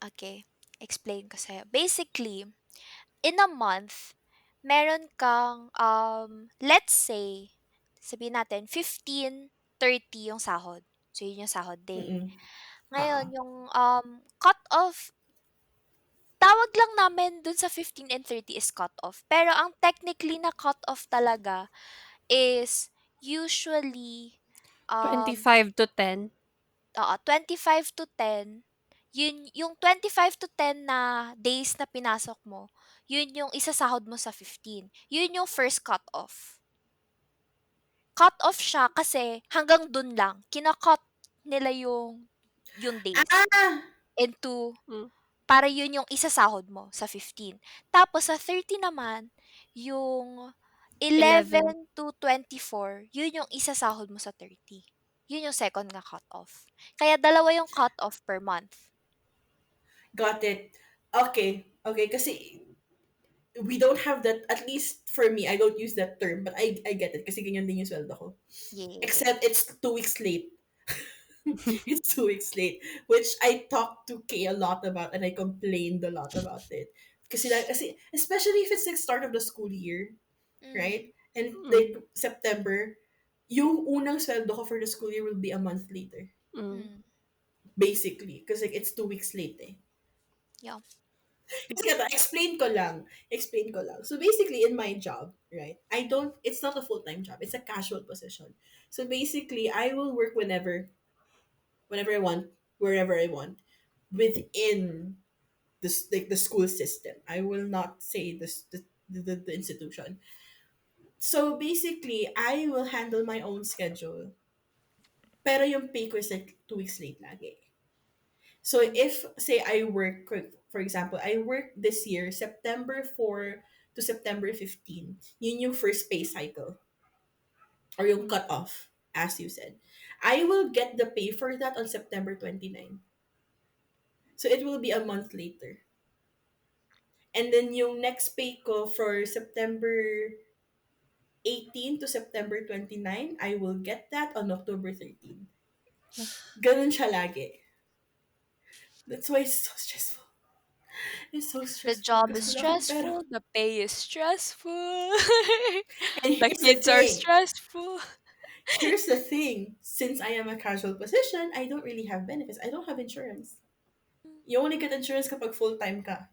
okay. Explain ko sa'yo. Basically, in a month, meron kang, let's say, sabihin natin, 15-30 yung sahod. So, yun yung sahod day. Mm-mm. Ngayon, Ah, yung cut off, tawag lang namin dun sa 15 and 30 is cut off. Pero ang technically na cut off talaga is usually um 25 to 10. 25 to 10. Yun yung 25 to 10 na days na pinasok mo, yun yung isasahod mo sa 15. Yun yung first cut off. Cut off siya kasi hanggang dun lang. Kina-cut nila yung days ah! into Mm, para yun yung isasahod mo sa 15. Tapos sa 30 naman, yung 11. 11 to 24, yun yung isasahod mo sa 30. Yun yung second nga cut-off. Kaya dalawa yung cut-off per month. Got it. Okay. Okay, kasi we don't have that, at least for me, I don't use that term, but I get it kasi ganyan din yung sweldo ko. Yeah. Except it's 2 weeks late. It's 2 weeks late, which I talked to Kay a lot about and I complained a lot about it. Kasi especially if it's like start of the school year, Mm, right? And mm, like September, yung unang sweldo ko for the school year will be a month later. mm. mm. Basically. Because like it's 2 weeks late eh. Yeah. Kasi ito, explain ko lang. So basically, in my job, right, it's not a full-time job. It's a casual position. So basically, I will work whenever I want, wherever I want, within the school system. I will not say this. the institution. So basically, I will handle my own schedule. Pero yung pay ko is like 2 weeks late lagi. So if, say, I work, for example, I work this year, September 4 to September 15, yun yung first pay cycle or yung Mm. cut off, as you said. I will get the pay for that on September 29. So it will be a month later. And then yung next pay ko for September 18 to September 29, I will get that on October 13. Ganun siya lagi. That's why it's so stressful. It's so The stressful job because is wala akong pera. stressful, the pay is stressful, And the here's the kids are thing. stressful. Here's the thing. Since I am a casual position, I don't really have benefits. I don't have insurance. You only get insurance kapag full-time ka.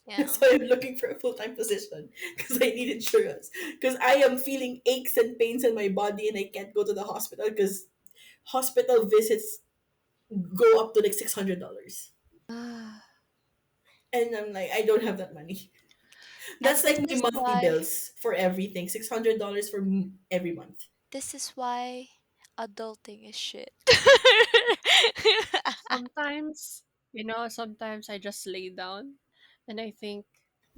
Yeah. That's why I'm looking for a full-time position because I need insurance. Because I am feeling aches and pains in my body and I can't go to the hospital because hospital visits go up to like $600. And I'm like, I don't have that money. That's And like my monthly bills for everything. $600 for every month. this is why adulting is shit. Sometimes, sometimes I just lay down and I think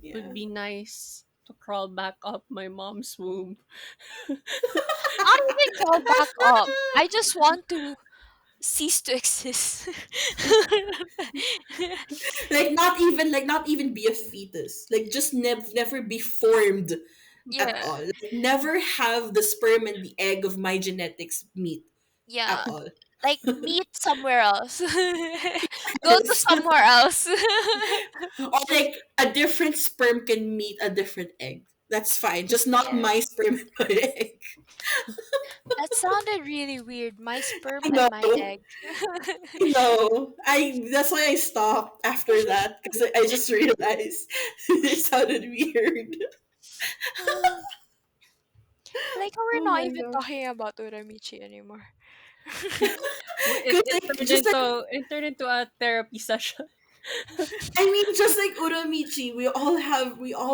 it would Yeah. be nice to crawl back up my mom's womb. Not even crawl back up. I just want to cease to exist. Like not even be a fetus. Like just never be formed at Yeah. all. Like never have the sperm and the egg of my genetics meet at Yeah. all. Like meet somewhere else. Go to Yes. somewhere else. Or like a different sperm can meet a different egg. That's fine. Just not Yeah. my sperm and my egg. That sounded really weird. My I sperm and know. my egg. I know. I That's why I stopped after that because I just realized it sounded weird. Like we're Oh not my even gosh. talking about Uramichi anymore. It, Because it like turned just like into it turned into a therapy session. I mean, just like Uramichi, we all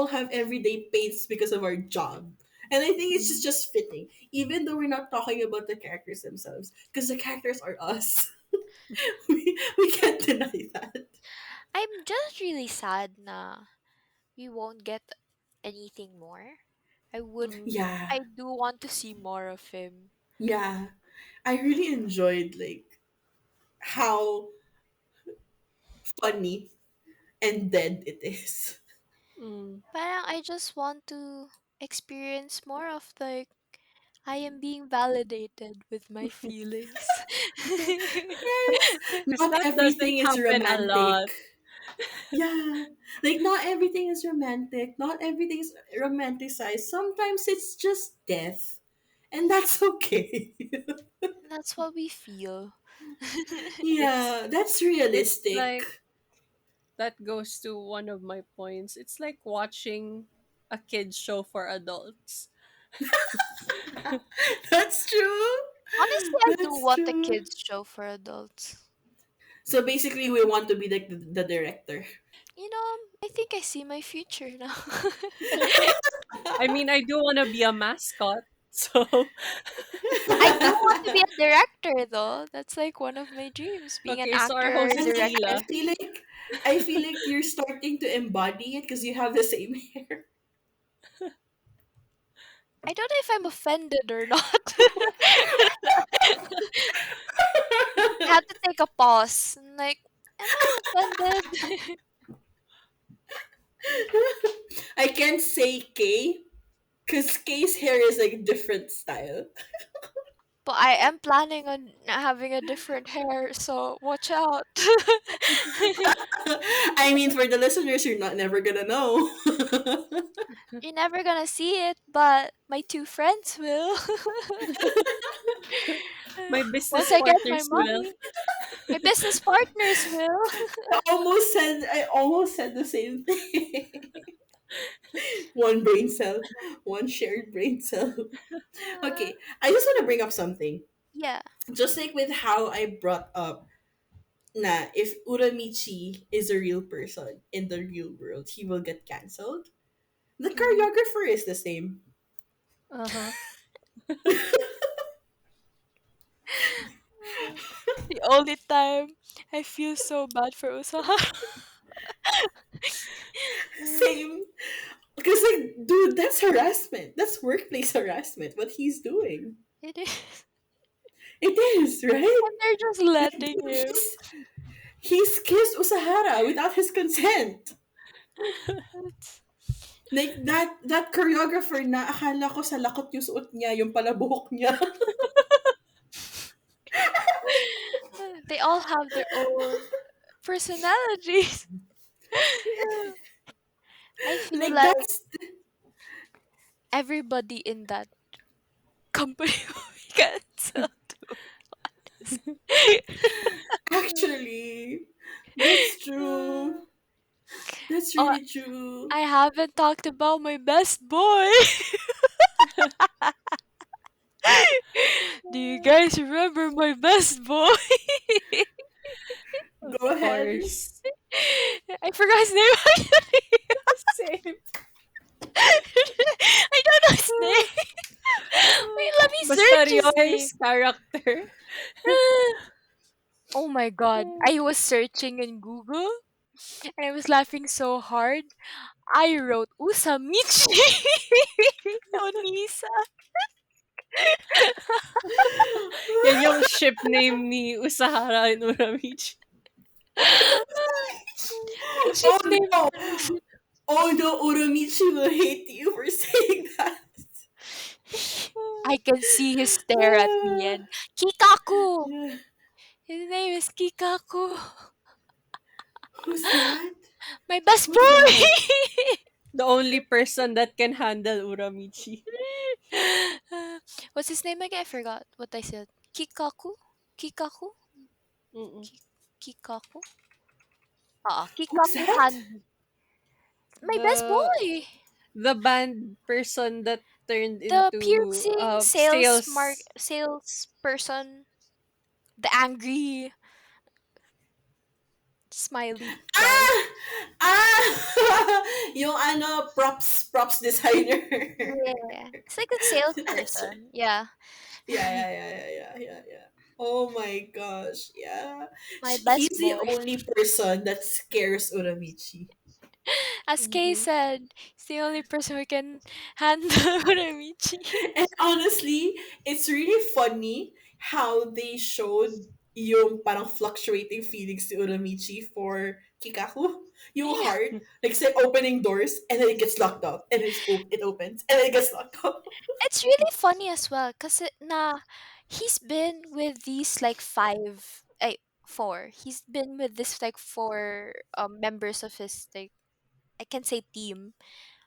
have everyday pains because of our job. And I think it's just, Mm. just fitting, even though we're not talking about the characters themselves, because the characters are us. We can't deny that. I'm just really sad na we won't get anything more. I would Mm. Yeah, I do want to see more of him. yeah. I really enjoyed like how funny and dead it is. Mm. Parang I just want to experience more of like I am being validated with my feelings. Yes, Because not that doesn't everything is happen a lot. romantic. Yeah, like not everything is romantic. Not everything is romanticized. Sometimes it's just death, and that's okay. That's what we feel. It's Yeah, that's it's realistic. like that goes to one of my points. It's like watching a kids show for adults. That's true. Honestly, I do That's want a true. kids show for adults. So basically, we want to be like the director. You know, I think I see my future now. I mean, I do want to be a mascot. So, I do want to be a director though. That's like one of my dreams, being an okay, so our actor or host is And like director. Leela. I feel like you're starting to embody it because you have the same hair. I don't know if I'm offended or not. I have to take a pause. I'm like, am I offended? I can't say K because K's hair is like different style. But I am planning on having a different hair, so watch out. I mean, for the listeners, you're not never gonna know. You're never gonna see it, but my two friends will. My business Once I get my partners will. money, my business partners will. I almost said the same thing. One brain cell, one shared brain cell. Okay, I just want to bring up something. Yeah. Just like with how I brought up na if Uramichi is a real person in the real world, he will get cancelled. The Mhm. choreographer is the same. Uh-huh. The only time I feel so bad for Usaha. Same. Because, like, dude, that's harassment. That's workplace harassment, what he's doing. It is. It is, right? And they're just Like, letting dude, him. he's kissed Usahara without his consent. It's- Like, that choreographer na akala ko sa lakot yung suot niya, yung pala buhok niya. They all have their own personalities. I feel Like, like that's everybody in that company will be cancelled. actually, that's true. That's Oh, really true. I haven't talked about my best boy. Do you guys remember my best boy? Of Go ahead. course. I forgot his name actually. Same. I don't know his name. Wait, let me Basta search his name. Ryo's character. Oh my god. I was searching in Google and I was laughing so hard. I wrote Usamichi Onisa. Yan yung ship name ni Usahara and Uramichi. My ship Oh name. no! Oh no, Uramichi will hate you for saying that. I can see his stare at me and Kikaku. His name is Kikaku. Who's that? My best Who's that? boy. The only person that can handle Uramichi. What's his name again? I forgot what I said. Kikaku? Kikaku? Mm-mm. Kikaku? Who's Kikaku that? Han. My best The boy. the band person that turned The into piercing sales. salesperson. The angry smiley guy. Ah! Ah! Yung ano, props designer. Yeah. It's like a That's salesperson. Yeah. yeah. Oh my gosh, yeah. My He's best the boy. only person that scares Uramichi. As Kay Mhm. said, he's the only person who can handle Uramichi. And honestly, it's really funny how they showed yung parang fluctuating feelings to Uramichi for Kikaku. Yung Yeah. heart, like say opening doors and then it gets locked up and it opens and then it gets locked up. It's really funny as well because he's been with these like four. He's been with this like four members of his like I can say team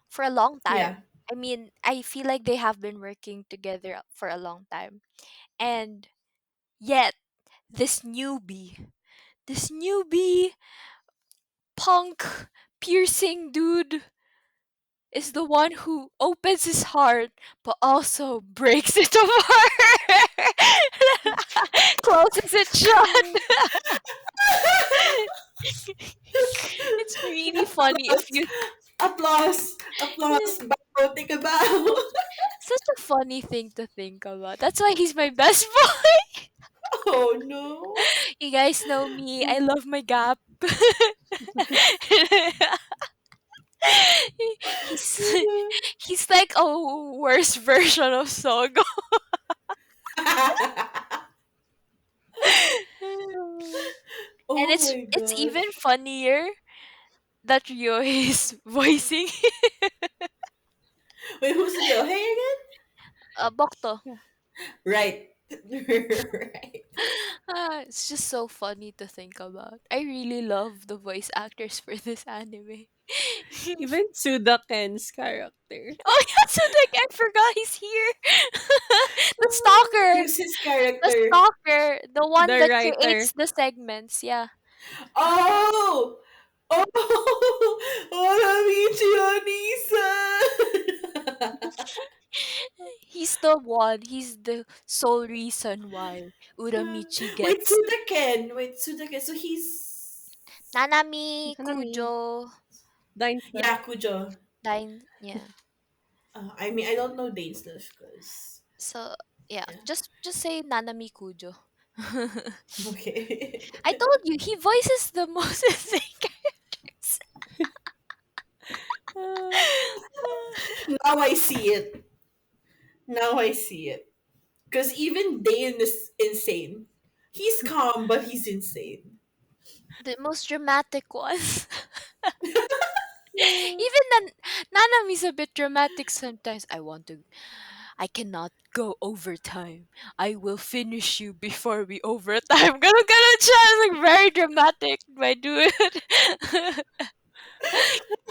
for a long Yeah. time. I mean, I feel like they have been working together for a long time. And yet, this newbie punk piercing dude is the one who opens his heart but also breaks it apart. Closes it shut. It's really funny if Applause. you Applause. Bow. Take a bow. such a funny thing to think about. That's why he's my best boy. Oh no. You guys know me. I love my gap. he's he's like a worse version of Sogo. And Oh my it's even gosh. funnier that Ryo is voicing Wait, who's Rio? Hey again? Bokto. Right. Right. It's just so funny to think about. I really love the voice actors for this anime. Even Suda-ken's character. Oh yeah, so like I forgot he's here. The stalker, Who's his the character? stalker, the one The that creates writer. the segments. Yeah, Oh! Oh! Oramichi Onii-san! he's the one. He's the sole reason why Uramichi Wait, gets Sudaken. Wait, Sudaken. So he's... Nanami Hanami. Kujo. Dainsa. Yeah, Kujo. Yeah. I mean, I don't know Dane's Life because So yeah, yeah. just say Nanami Kujo. Okay. I told you he voices the most insane characters. Uh, Now I see it. Now I see it. Because even Dane is insane. He's calm, but he's insane. The most dramatic ones. uh, Even Nanami's a bit dramatic sometimes. I cannot go overtime. I will finish you before we overtime. Gonna try like very dramatic, my dude.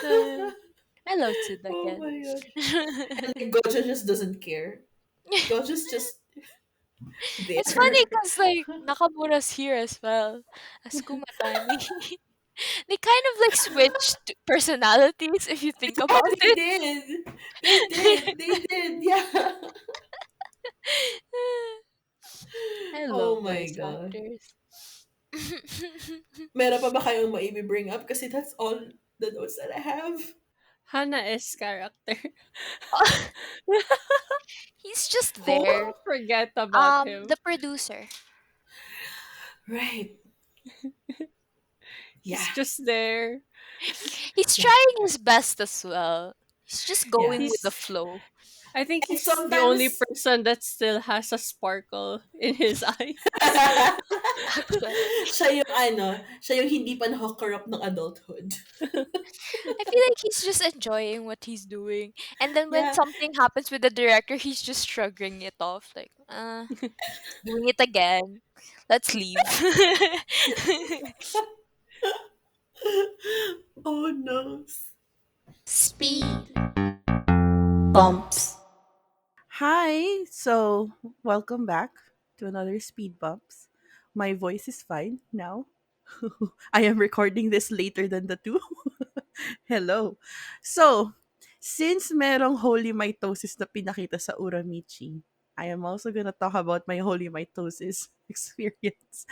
Uh, I love Oh Tsudaken. my god. And like Gojo just doesn't care. Gojo's just It's funny there. because like Nakamura's here as well as Kumatani. They kind of like switched personalities if you think Yeah, about they it. did. They did. They did. Yeah. I Oh love my voice god. actors. Meron pa ba kayong bring up? Kasi that's all the notes that I have. Hana's character. He's just Who? there. Forget about him. The producer. Right. Yeah. He's just there. He's Yeah. trying his best as well. He's just Yeah. going with the He's flow. I think And he's the only sometimes person that still has a sparkle in his eyes. Actually, siya yung hindi pa na-hook up ng adulthood. I feel like he's just enjoying what he's doing. And then when Yeah. something happens with the director, he's just shrugging it off. Like, doing it again. Let's leave. Oh no. Speed bumps. Hi, so welcome back to another Speed Bumps. My voice is fine now. I am recording this later than the two. Hello. So, since merong holy mitosis na pinakita sa Uramichi, I am also gonna talk about my holy mitosis experience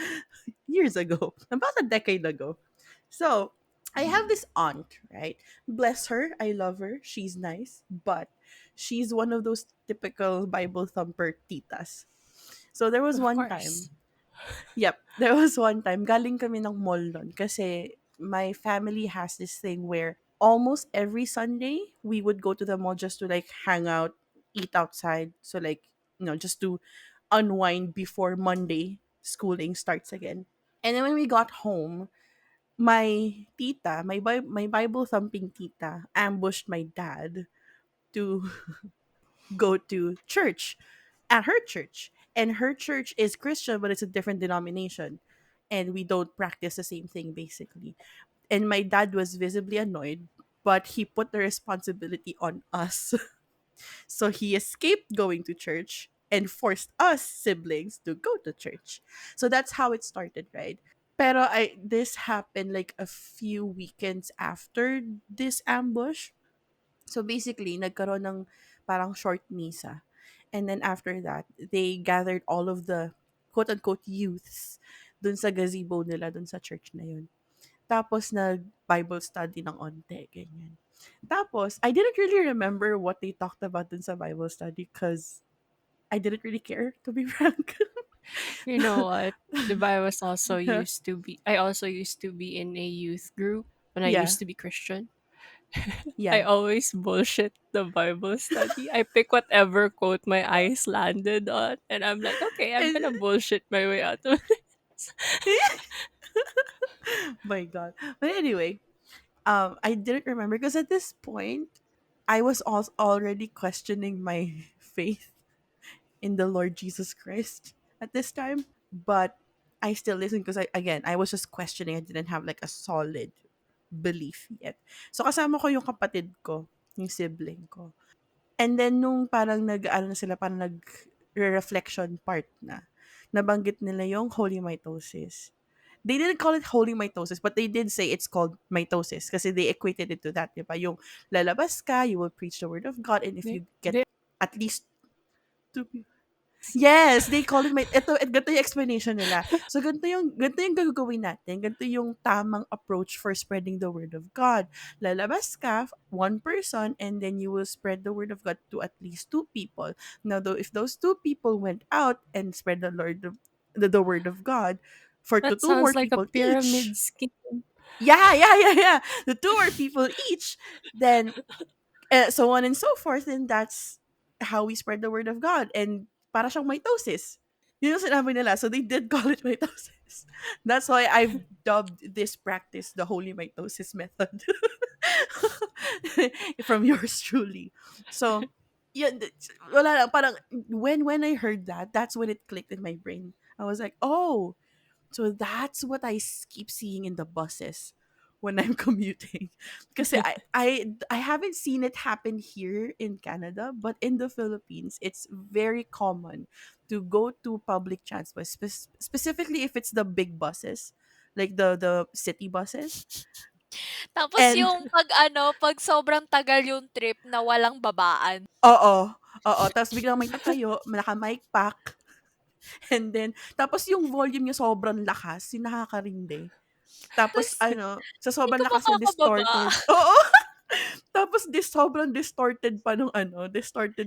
years ago, about a decade ago. So, I have this aunt, right? Bless her, I love her. She's nice, but she's one of those typical Bible thumper titas. So there was Of one course. time, yep, there was one time, galing kami ng mall nun kasi my family has this thing where almost every Sunday we would go to the mall just to like hang out, eat outside. So like, just to unwind before Monday schooling starts again. And then when we got home, my tita, my Bible thumping tita, ambushed my dad to go to church at her church. And her church is Christian, but it's a different denomination. And we don't practice the same thing, basically. And my dad was visibly annoyed, but he put the responsibility on us. So he escaped going to church and forced us siblings to go to church. So that's how it started, right? Pero this happened like a few weekends after this ambush. So basically, nagkaroon ng parang short misa. And then after that, they gathered all of the quote-unquote youths dun sa gazebo nila, dun sa church na yun. Tapos nag-Bible study ng onte, ganyan. Tapos, I didn't really remember what they talked about dun sa Bible study because I didn't really care, to be frank. You know what? I was also used to be I also used to be in a youth group when I Yeah, used to be Christian. I yeah. always bullshit the Bible study. I pick whatever quote my eyes landed on, and I'm like, okay, I'm And gonna bullshit my way out of this. my god. But anyway, I didn't remember because at this point I was also already questioning my faith in the Lord Jesus Christ at this time, but I still listened because I was just questioning. I didn't have like a solid belief yet. So kasama ko yung kapatid ko, yung sibling ko. And then nung parang nag-ano na sila, parang nag-reflection part na, nabanggit nila yung holy mitosis. They didn't call it holy mitosis, but they did say it's called mitosis kasi they equated it to that, di ba? Yung lalabas ka, you will preach the word of God, and if They, you get they at least two Yes, they call it ganito yung explanation nila. So, ganito yung gagawin natin. Ganito yung tamang approach for spreading the word of God. Lalabas ka, one person, and then you will spread the word of God to at least two people. Now, though, if those two people went out and spread the word of God for to That two more sounds like a people each, pyramid scheme. yeah. The two more people each, then so on and so forth, and that's how we spread the word of God. And para siyang mitosis. Yun yung sinabi nila. So they did call it mitosis. That's why I've dubbed this practice the holy mitosis method. From yours truly. So, yeah, wala lang, parang when I heard that, that's when it clicked in my brain. I was like, oh, so that's what keep seeing in the buses when I'm commuting. Because I haven't seen it happen here in Canada, but in the Philippines, it's very common to go to public transport, specifically if it's the big buses, like the city buses. Tapos And yung 'pag ano, 'pag sobrang tagal yung trip na walang babaan. oo, oo, tapos biglang may tatayo, naka-mic pack, and then tapos yung volume niya sobrang lakas, yung nakakarindi. Tapos Tas ano, sa hindi sobrang ka lakas niya makakababa. distorted. Oo. Tapos sobrang distorted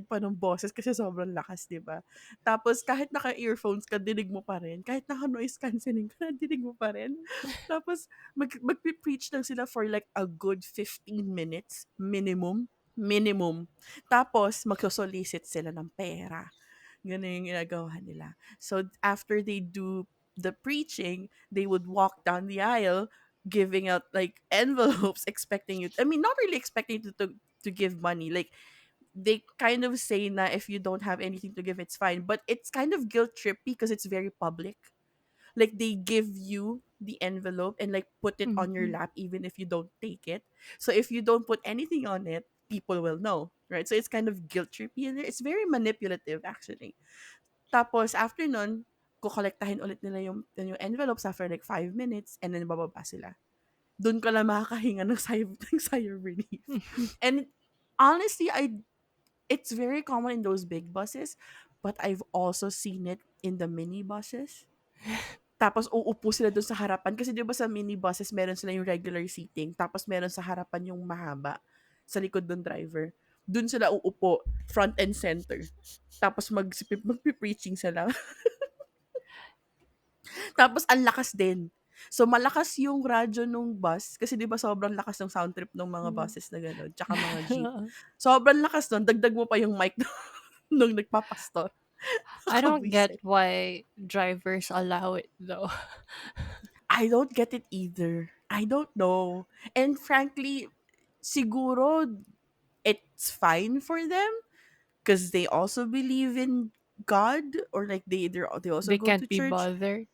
pa nung boses kasi sobrang lakas, 'di ba? Tapos kahit naka-earphones ka, dinig mo pa rin. Kahit naka-noise cancelling ka, dinig mo pa rin. Tapos magpe-preach lang sila for like a good 15 minutes minimum. Minimum. Tapos magso-solicit sila ng pera. Gano'n yung ginagawa nila. So, after they do the preaching, they would walk down the aisle giving out like envelopes expecting you, I mean, not really expecting you to give money. Like, they kind of say na if you don't have anything to give, it's fine. But it's kind of guilt trippy because it's very public. Like, they give you the envelope and like put it on your Mhm. lap even if you don't take it. So if you don't put anything on it, people will know, right? So it's kind of guilt trippy and it's very manipulative actually. Tapos after nun, kokolektahin ulit nila yung envelopes after like 5 minutes and then bababa sila. Dun ka lang makakahinga ng sigh, ng sigh of relief. And honestly, it's very common in those big buses, but I've also seen it in the mini buses. Tapos uupo sila dun sa harapan kasi 'di ba sa mini buses meron sila yung regular seating tapos meron sa harapan yung mahaba sa likod ng driver. Dun sila uupo, front and center. Tapos magpi-preaching sila. Tapos ang lakas din. So malakas yung radyo nung bus kasi 'di ba sobrang lakas ng sound trip ng mga Mm. buses na gano'n, tsaka mga jeep. Sobrang lakas nun, dagdag mo pa yung mic nung nagpapastor. I don't get Nakabwisit. why drivers allow it though. I don't get it either. I don't know. And frankly, siguro it's fine for them because they also believe in God, or like they also They go to can't be church, bothered.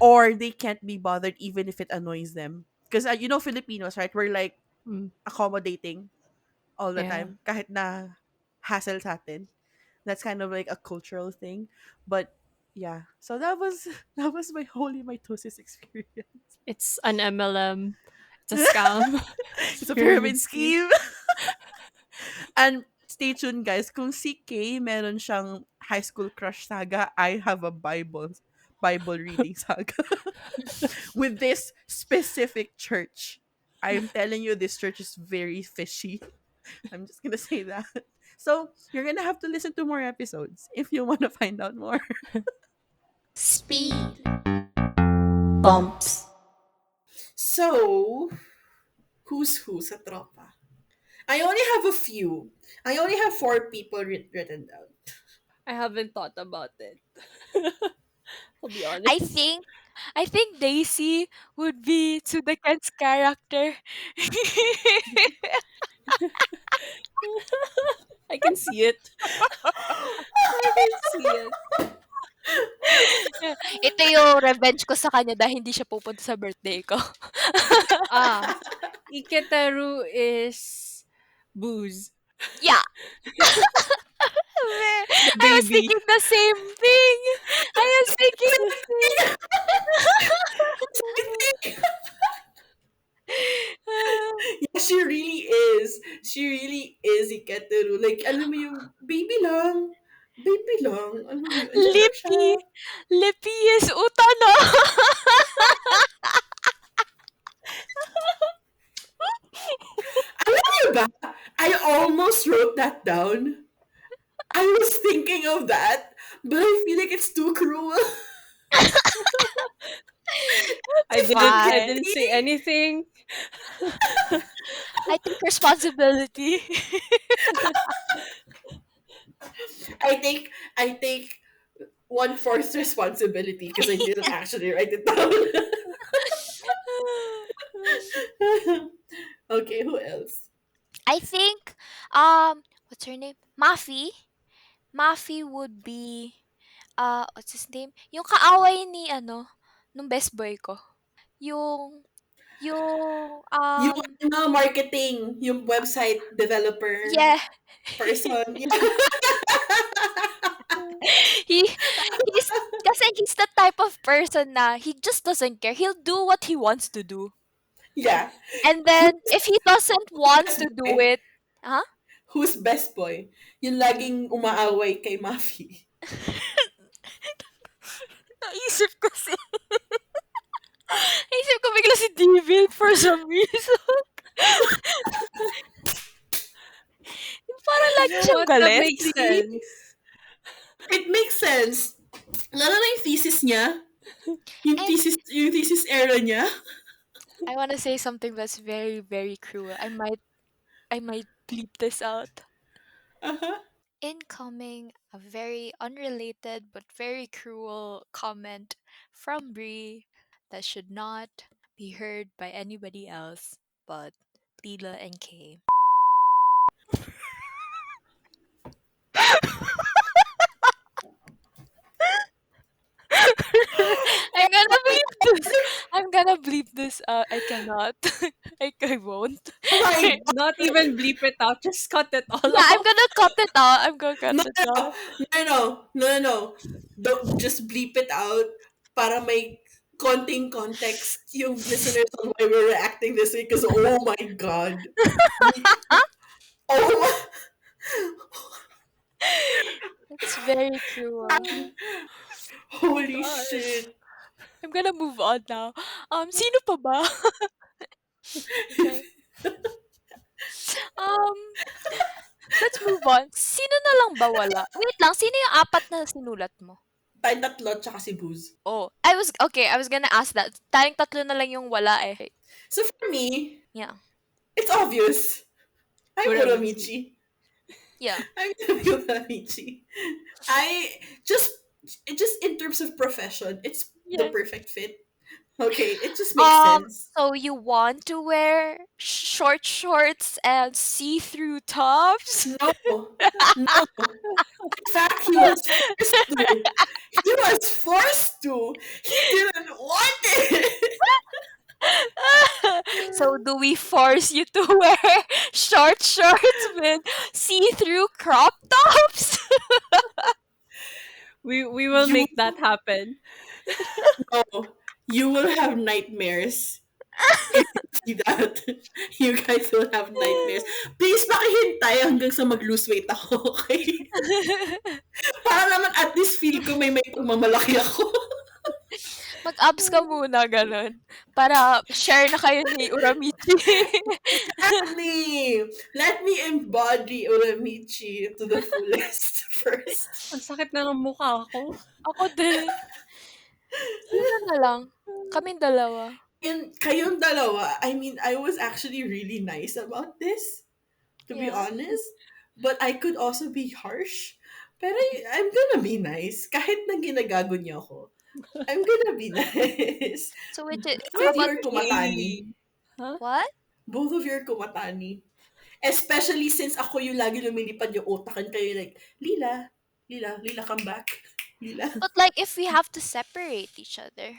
or they can't be bothered even if it annoys them. Because Filipinos, right? We're like Mm, accommodating all the yeah. time kahit na hassle sa atin. That's kind of like a cultural thing. But yeah. So that was that was my holy mitosis experience. It's an MLM. It's a scam. It's a It's a pyramid pyramid scheme. scheme. And stay tuned guys, kung si Kay meron siyang high school crush saga, I have a Bible reading saga with this specific church. I'm telling you, this church is very fishy. I'm just gonna say that. So you're gonna have to listen to more episodes if you want to find out more. Speed bumps. So, who's who sa tropa? I only have a few. I only have four people written down. I haven't thought about it. I'll be I honest. think I think Daisy would be to the Ken's character. I can see it. I can see it. Ito yung revenge ko sa kanya dahil hindi siya pupunta sa birthday ko. Ah, Iketeru is booze. Yeah. The I was baby. thinking the same thing. I was thinking the same. Yeah, she really is. She really is Iketeru. Like, alam mo yung, baby lang. Baby lang. Ano yun? Andiyan lang siya. Lippy. Lippy is Utano. Alam niyo ba? I almost wrote that down. I was thinking of that, but I feel like it's too cruel. I Fine. didn't say anything. I take responsibility. I take 1/4 responsibility because I didn't actually write it down. Okay, who else? I think what's her name? Mafi. Mafi would be what's his name? Yung kaaway ni ano nung best boy ko. Yung yung Yung marketing, yung website developer yeah. person. He's kasi he's the type of person na he just doesn't care. He'll do what he wants to do. Yeah. And then if he doesn't want Best to do boy. it, huh? Who's best boy? Yung laging umaaway kay Mafi. Naisip ko si Naisip ko bigla si David for some reason. Parang You lagi know siyang what? That galit. makes sense. It makes sense. Lalo na yung thesis niya. Yung And thesis era niya. I want to say something that's very, very cruel. I might bleep this out. Uh-huh. Incoming, a very unrelated but very cruel comment from Bree that should not be heard by anybody else but Lila and Kay. I'm gonna bleep this. I'm gonna bleep this out. I cannot. I won't. Oh my Not even bleep it out. Just cut it all Yeah, I'm off. gonna cut it out. I'm gonna cut No, it no, out. no. Don't just bleep it out para may konting context yung listeners on why we're reacting this way because oh my god. We, oh my It's very cruel. holy Gosh. shit. I'm gonna move on now. Sino pa ba? Okay. Um, let's move on. Sino na lang ba wala? Wait lang, sino yung apat na sinulat mo? Tayong tatlo tsaka si Booz. Oh, I was gonna ask that. Tayong tatlo na lang yung wala eh. So for me, Yeah. it's obvious. I'm Uramichi. Uramichi. Yeah. I'm gonna be Uramichi. I just in terms of profession, it's the Yeah. perfect fit. Okay, it just makes sense. So you want to wear short shorts and see-through tops? No, no. In fact, he was forced to. He was forced to. He didn't want it. So do we force you to wear short shorts with see-through crop tops? We will You make that happen. know, you will have nightmares if you see that. You guys will have nightmares. Please pakihintay hanggang sa mag-lose weight ako, okay? Para naman at least feel ko may pagmamalaki ako. Mag-abs ka muna, ganun. Para share na kayo ni Uramichi. Exactly! Let me embody Uramichi to the fullest first. Ang sakit na ng mukha ko. Ako din. Sino na lang? Kaming dalawa. And kayong dalawa, I mean, I was actually really nice about this, to be Yeah. honest. But I could also be harsh. Pero I'm gonna be nice. Kahit na ginagago niyo ako. I'm gonna be nice. So which Both how of you about are kumatani. Huh? what? Both of you are kumatani. Especially since ako yung lagi lumilipad yung utak and kayo like, Lila, come back. Lila. But like if we have to separate each other,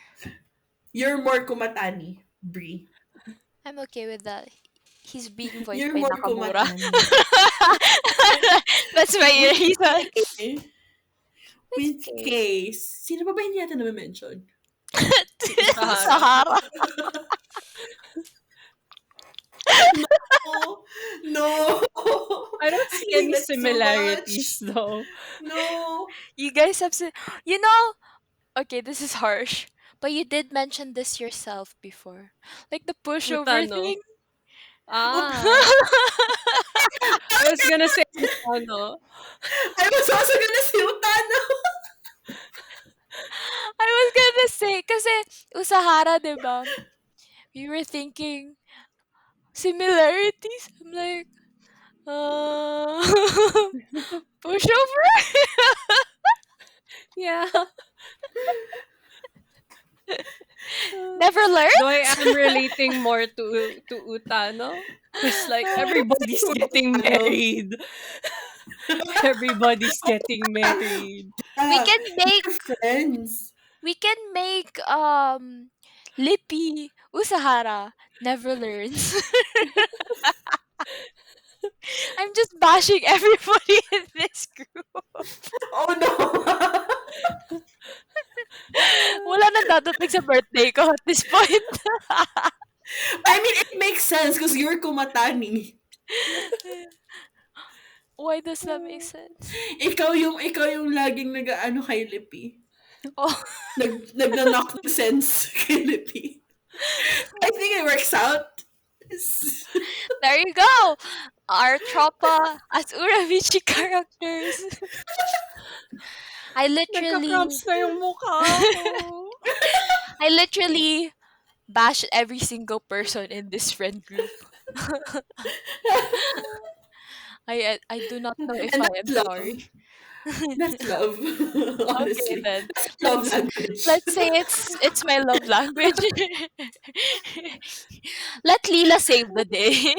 You're more kumatani, Brie. I'm okay with that. He's being voiced You're by more Nakamura. kumatani. That's my reason. Okay. With case, sino pa ba hindi natin na-mention? Sahara. No. No. I don't I see think any that's too similarities much. though. No. You guys have said, you know, okay, this is harsh, but you did mention this yourself before. Like the pushover Utano. thing. Ah, I was gonna say Utano. I was also gonna say Utano. I was gonna say, kasi Usahara, diba? We were thinking similarities. I'm like, uh, pushover? Yeah. Never Though I learns? am relating more to Utano. Cause like everybody's Siguro getting Utano. married. Everybody's getting married. we Ah, can make they're friends. we can make Lippy Usahara never learns. I'm just bashing everybody in this group. Oh no. Wala nang dadating sa birthday ko at this point. I mean, it makes sense because you're Kumatani. Why does that make sense? Ikaw yung laging nag-aano kay Lippy. Oh, Nagna-knock the sense kay Lippy. I think it works out. there you go. Our tropa as Uramichi characters. I literally, Nagka-cramps na yung mukha ko. I literally bash every single person in this friend group. I do not know if And I that's am love. sorry. That's love. Okay Honestly. then. That's love Let's language. let's say it's my love language. Let Lila save the day.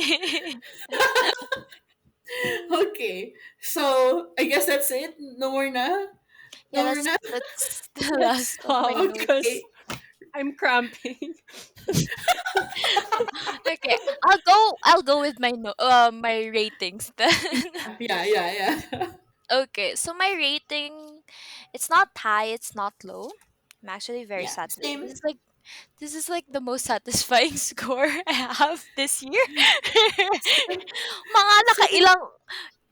Okay. So, I guess that's it. No more na? Yeah, No more na? that's the Let's last of my stop notes. because Okay. I'm cramping. Okay, I'll go with my my ratings then. Yeah. Okay, so my rating, it's not high, it's not low. I'm actually very Yeah. satisfied. Same. This is like the most satisfying score I have this year. Same. Mga Same.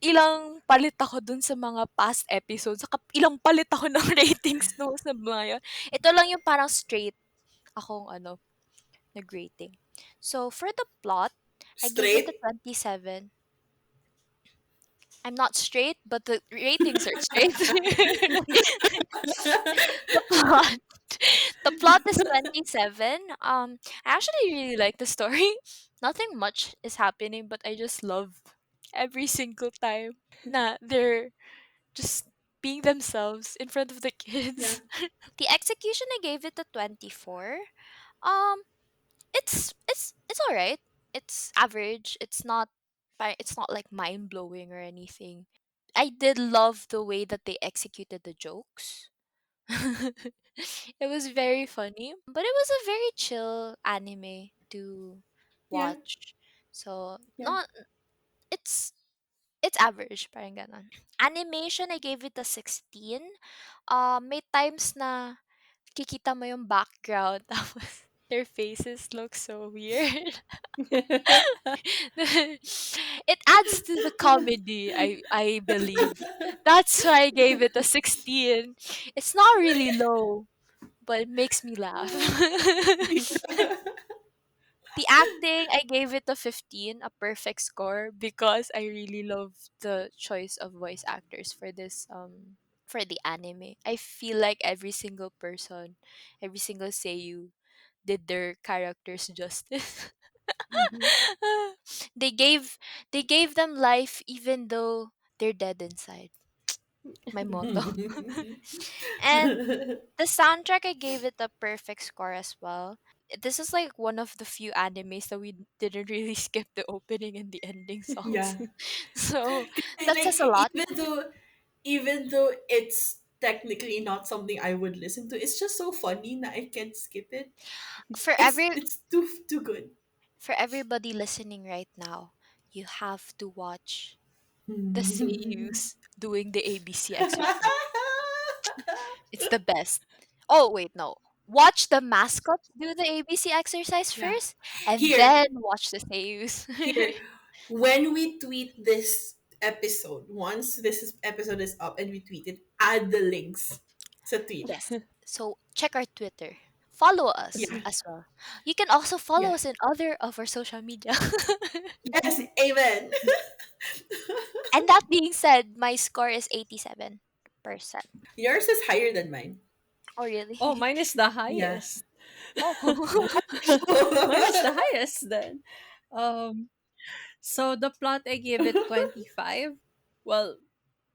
ilang palit ako dun sa mga past episodes. Saka ilang palit ako ng ratings no sa mga yun. Ito lang yung parang straight akong nag-rating. So, for the plot, I gave it a Straight. 27. I'm not straight, but the ratings are straight. The plot. The plot is 27. I actually really like the story. Nothing much is happening, but I just love every single time na they're just being themselves in front of the Yeah. kids. The execution, I gave it a 24. Um it's all right. It's average. It's not like mind-blowing or anything. I did love the way that they executed the jokes. It was very funny, but it was a very chill anime to Yeah. watch. So, Yeah. not it's average, parang ganon. Animation, I gave it a 16. May times na kikita mo yung background tapos their faces look so weird. It adds to the comedy, I believe. That's why I gave it a 16. It's not really low, but it makes me laugh. The acting, I gave it a 15, a perfect score, because I really love the choice of voice actors for this for the anime. I feel like every single person, every single seiyuu did their characters justice. Mhm. they gave they gave them life even though they're dead inside. My motto. And the soundtrack, I gave it a perfect score as well. This is like one of the few animes that we didn't really skip the opening and the ending songs. Yeah. So that Like, says a lot. even though it's technically not something I would listen to, it's just so funny that I can't skip it. For It's every it's too good. for everybody listening right now, you have to watch the seiyus doing the ABC exercise. It's the best. Oh wait, no. watch the mascots do the ABC exercise Yeah. first, and Here, then watch the saves. here. When we tweet this episode, once episode is up and we tweet it, add the links to tweet. Yes. So check our Twitter. Follow us Yeah. as well. You can also follow Yeah. us in other of our social media. Yes, amen. And that being said, my score is 87%. Yours is higher than mine. Oh, Oh, really? mine is the Yeah. highest. Oh. Mine is the highest then. Um, so the plot I gave it 25. Well,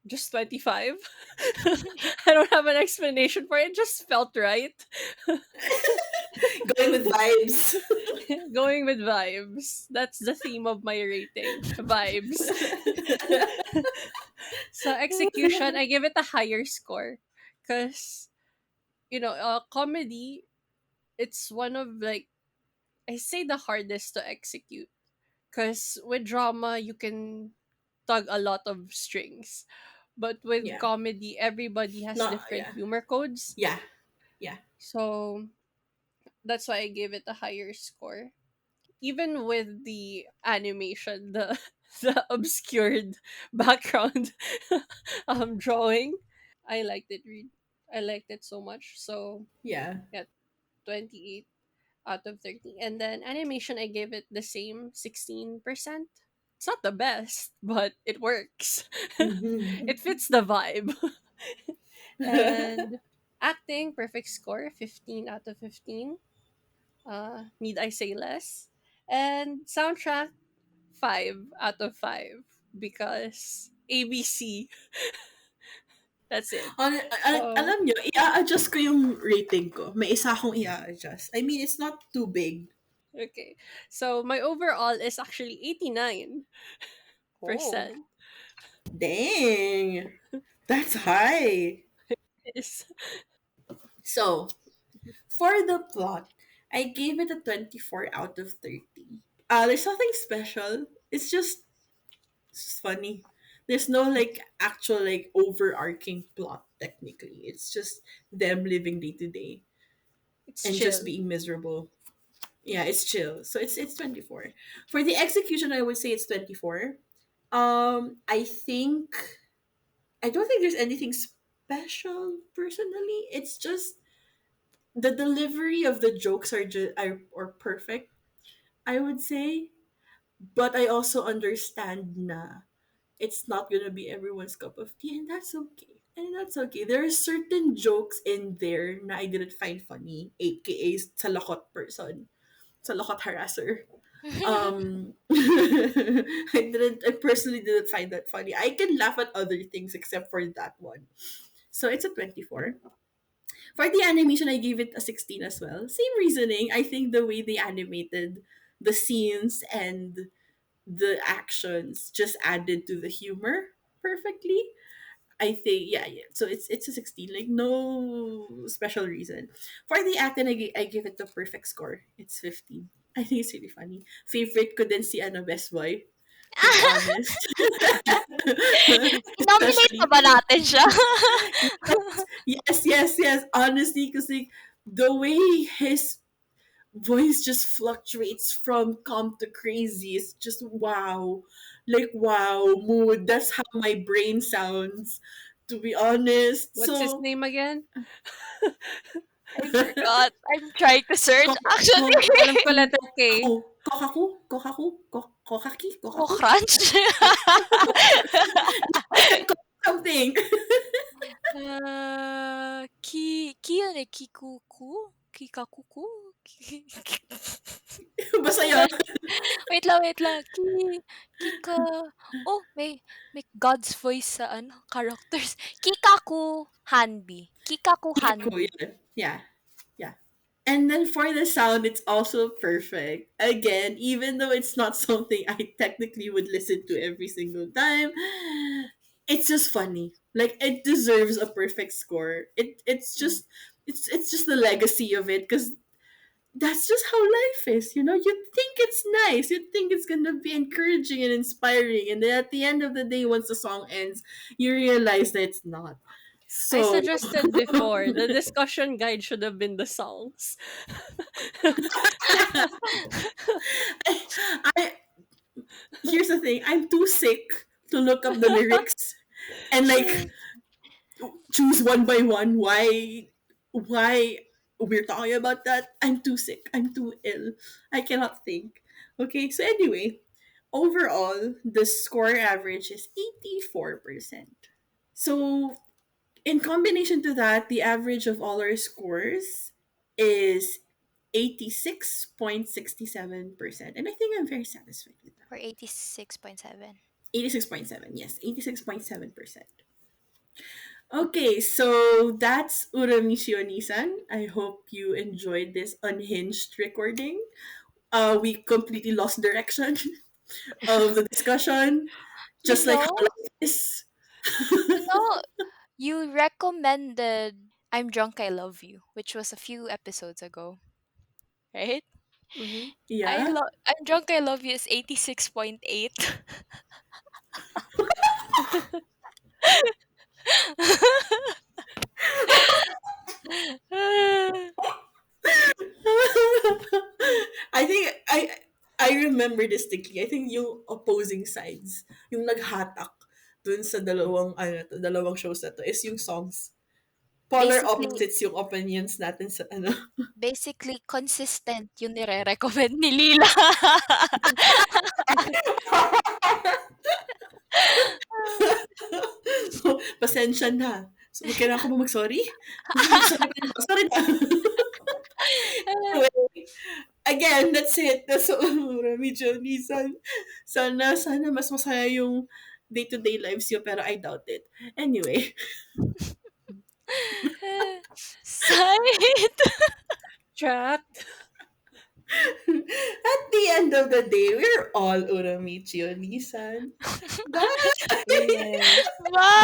just 25. I don't have an explanation for it. It just felt right. Going with vibes. Going with vibes. That's the theme of my rating. Vibes. So execution, I give it a higher score because comedy. It's one of like I say the hardest to execute because with drama you can tug a lot of strings, but with Yeah. comedy everybody has No, different yeah. humor codes. Yeah. Yeah. So that's why I gave it a higher score. Even with the animation, the the obscured background drawing, I liked it. I liked it so much. So Yeah. yeah, 28 out of 30. And then animation, I gave it the same 16%. It's not the best, but it works. Mhm. It fits the vibe. And acting, perfect score, 15 out of 15. Need I say less? And soundtrack, 5 out of 5 because ABC. That's it. So, Alam nyo, i-adjust ko yung rating ko. May isa akong i-adjust. I mean, it's not too big. okay. So, my overall is actually 89%. Oh. Dang. That's high. Is So, for the plot, I gave it a 24 out of 30. There's nothing special. It's just funny. There's no like actual like overarching plot technically. It's just them living day to day it's and just chill. being miserable. Yeah, it's chill. So it's 24. For the execution, I would say it's 24. I don't think there's anything special personally. It's just the delivery of the jokes are perfect, I would say. But I also understand na it's not gonna be everyone's cup of tea, and that's okay. And that's okay. There are certain jokes in there na I didn't find funny, aka salakot person, salakot harasser. I personally didn't find that funny. I can laugh at other things except for that one. So it's a 24. For the animation, I gave it a 16 as well. Same reasoning. I think the way they animated the scenes and the actions just added to the humor perfectly. I think yeah. So it's a 16. Like no special reason. For the acting, I give it the perfect score. It's 15. I think it's really funny. Favorite ko din si ano best boy, to be honest. Nominate pa Especially ba natin siya? yes. Honestly, because like the way his voice just fluctuates from calm to crazy. It's just wow. Like wow, mood. That's how my brain sounds, to be honest. What's his So name again? I forgot. I'm trying to search. ko ko Actually, Alam ko letter ako, K. kokaki. Crunch. Something. Ki yun eh. Kikuku? Kikakuku? Basta Oh yun. my. Wait lang. Kika. Oh, may God's voice sa characters. Kikaku Hanbi. Kikaku Cool, Hanbi. yeah. And then for the sound, it's also perfect. Again, even though it's not something I technically would listen to every single time, it's just funny. Like it deserves a perfect score. It's just the legacy of it because that's just how life is. You'd think it's nice. You'd think it's gonna be encouraging and inspiring, and then at the end of the day, once the song ends, you realize that it's not. I So suggested before the discussion guide should have been the songs. I here's the thing. I'm too sick to look up the lyrics and like choose one by one why we're talking about that. I'm too sick. I'm too ill. I cannot think. Okay, so anyway, overall the score average is 84%. So in combination to that, the average of all our scores is 86.67%. And I think I'm very satisfied with that. Or 86.7. 86.7, yes, 86.7%. Okay, so that's Uramichi Onisan. I hope you enjoyed this unhinged recording. We completely lost direction of the discussion, You just like how know, life is. you know, you recommended I'm Drunk I Love You, which was a few episodes ago, right? Mm-hmm. Yeah. I'm Drunk I Love You is 86.8. I think I remember distinctly. I think yung opposing sides, yung naghatak dun sa dalawang shows na to is yung songs. Polar basically opposites yung opinions natin sa ano. basically consistent yung nire-recommend ni Lila. Pasensya na. So, kailangan ko ba mag-sorry? Mag-sorry pa rin ba? Sorry na. Anyway, again, that's it. That's Ramidjo Nisan. Sana mas masaya yung day-to-day lives nyo, pero I doubt it. Anyway, Side. Trapped. at the end of the day, we're all Uramichi Nisan. Bye! Yes. Bye.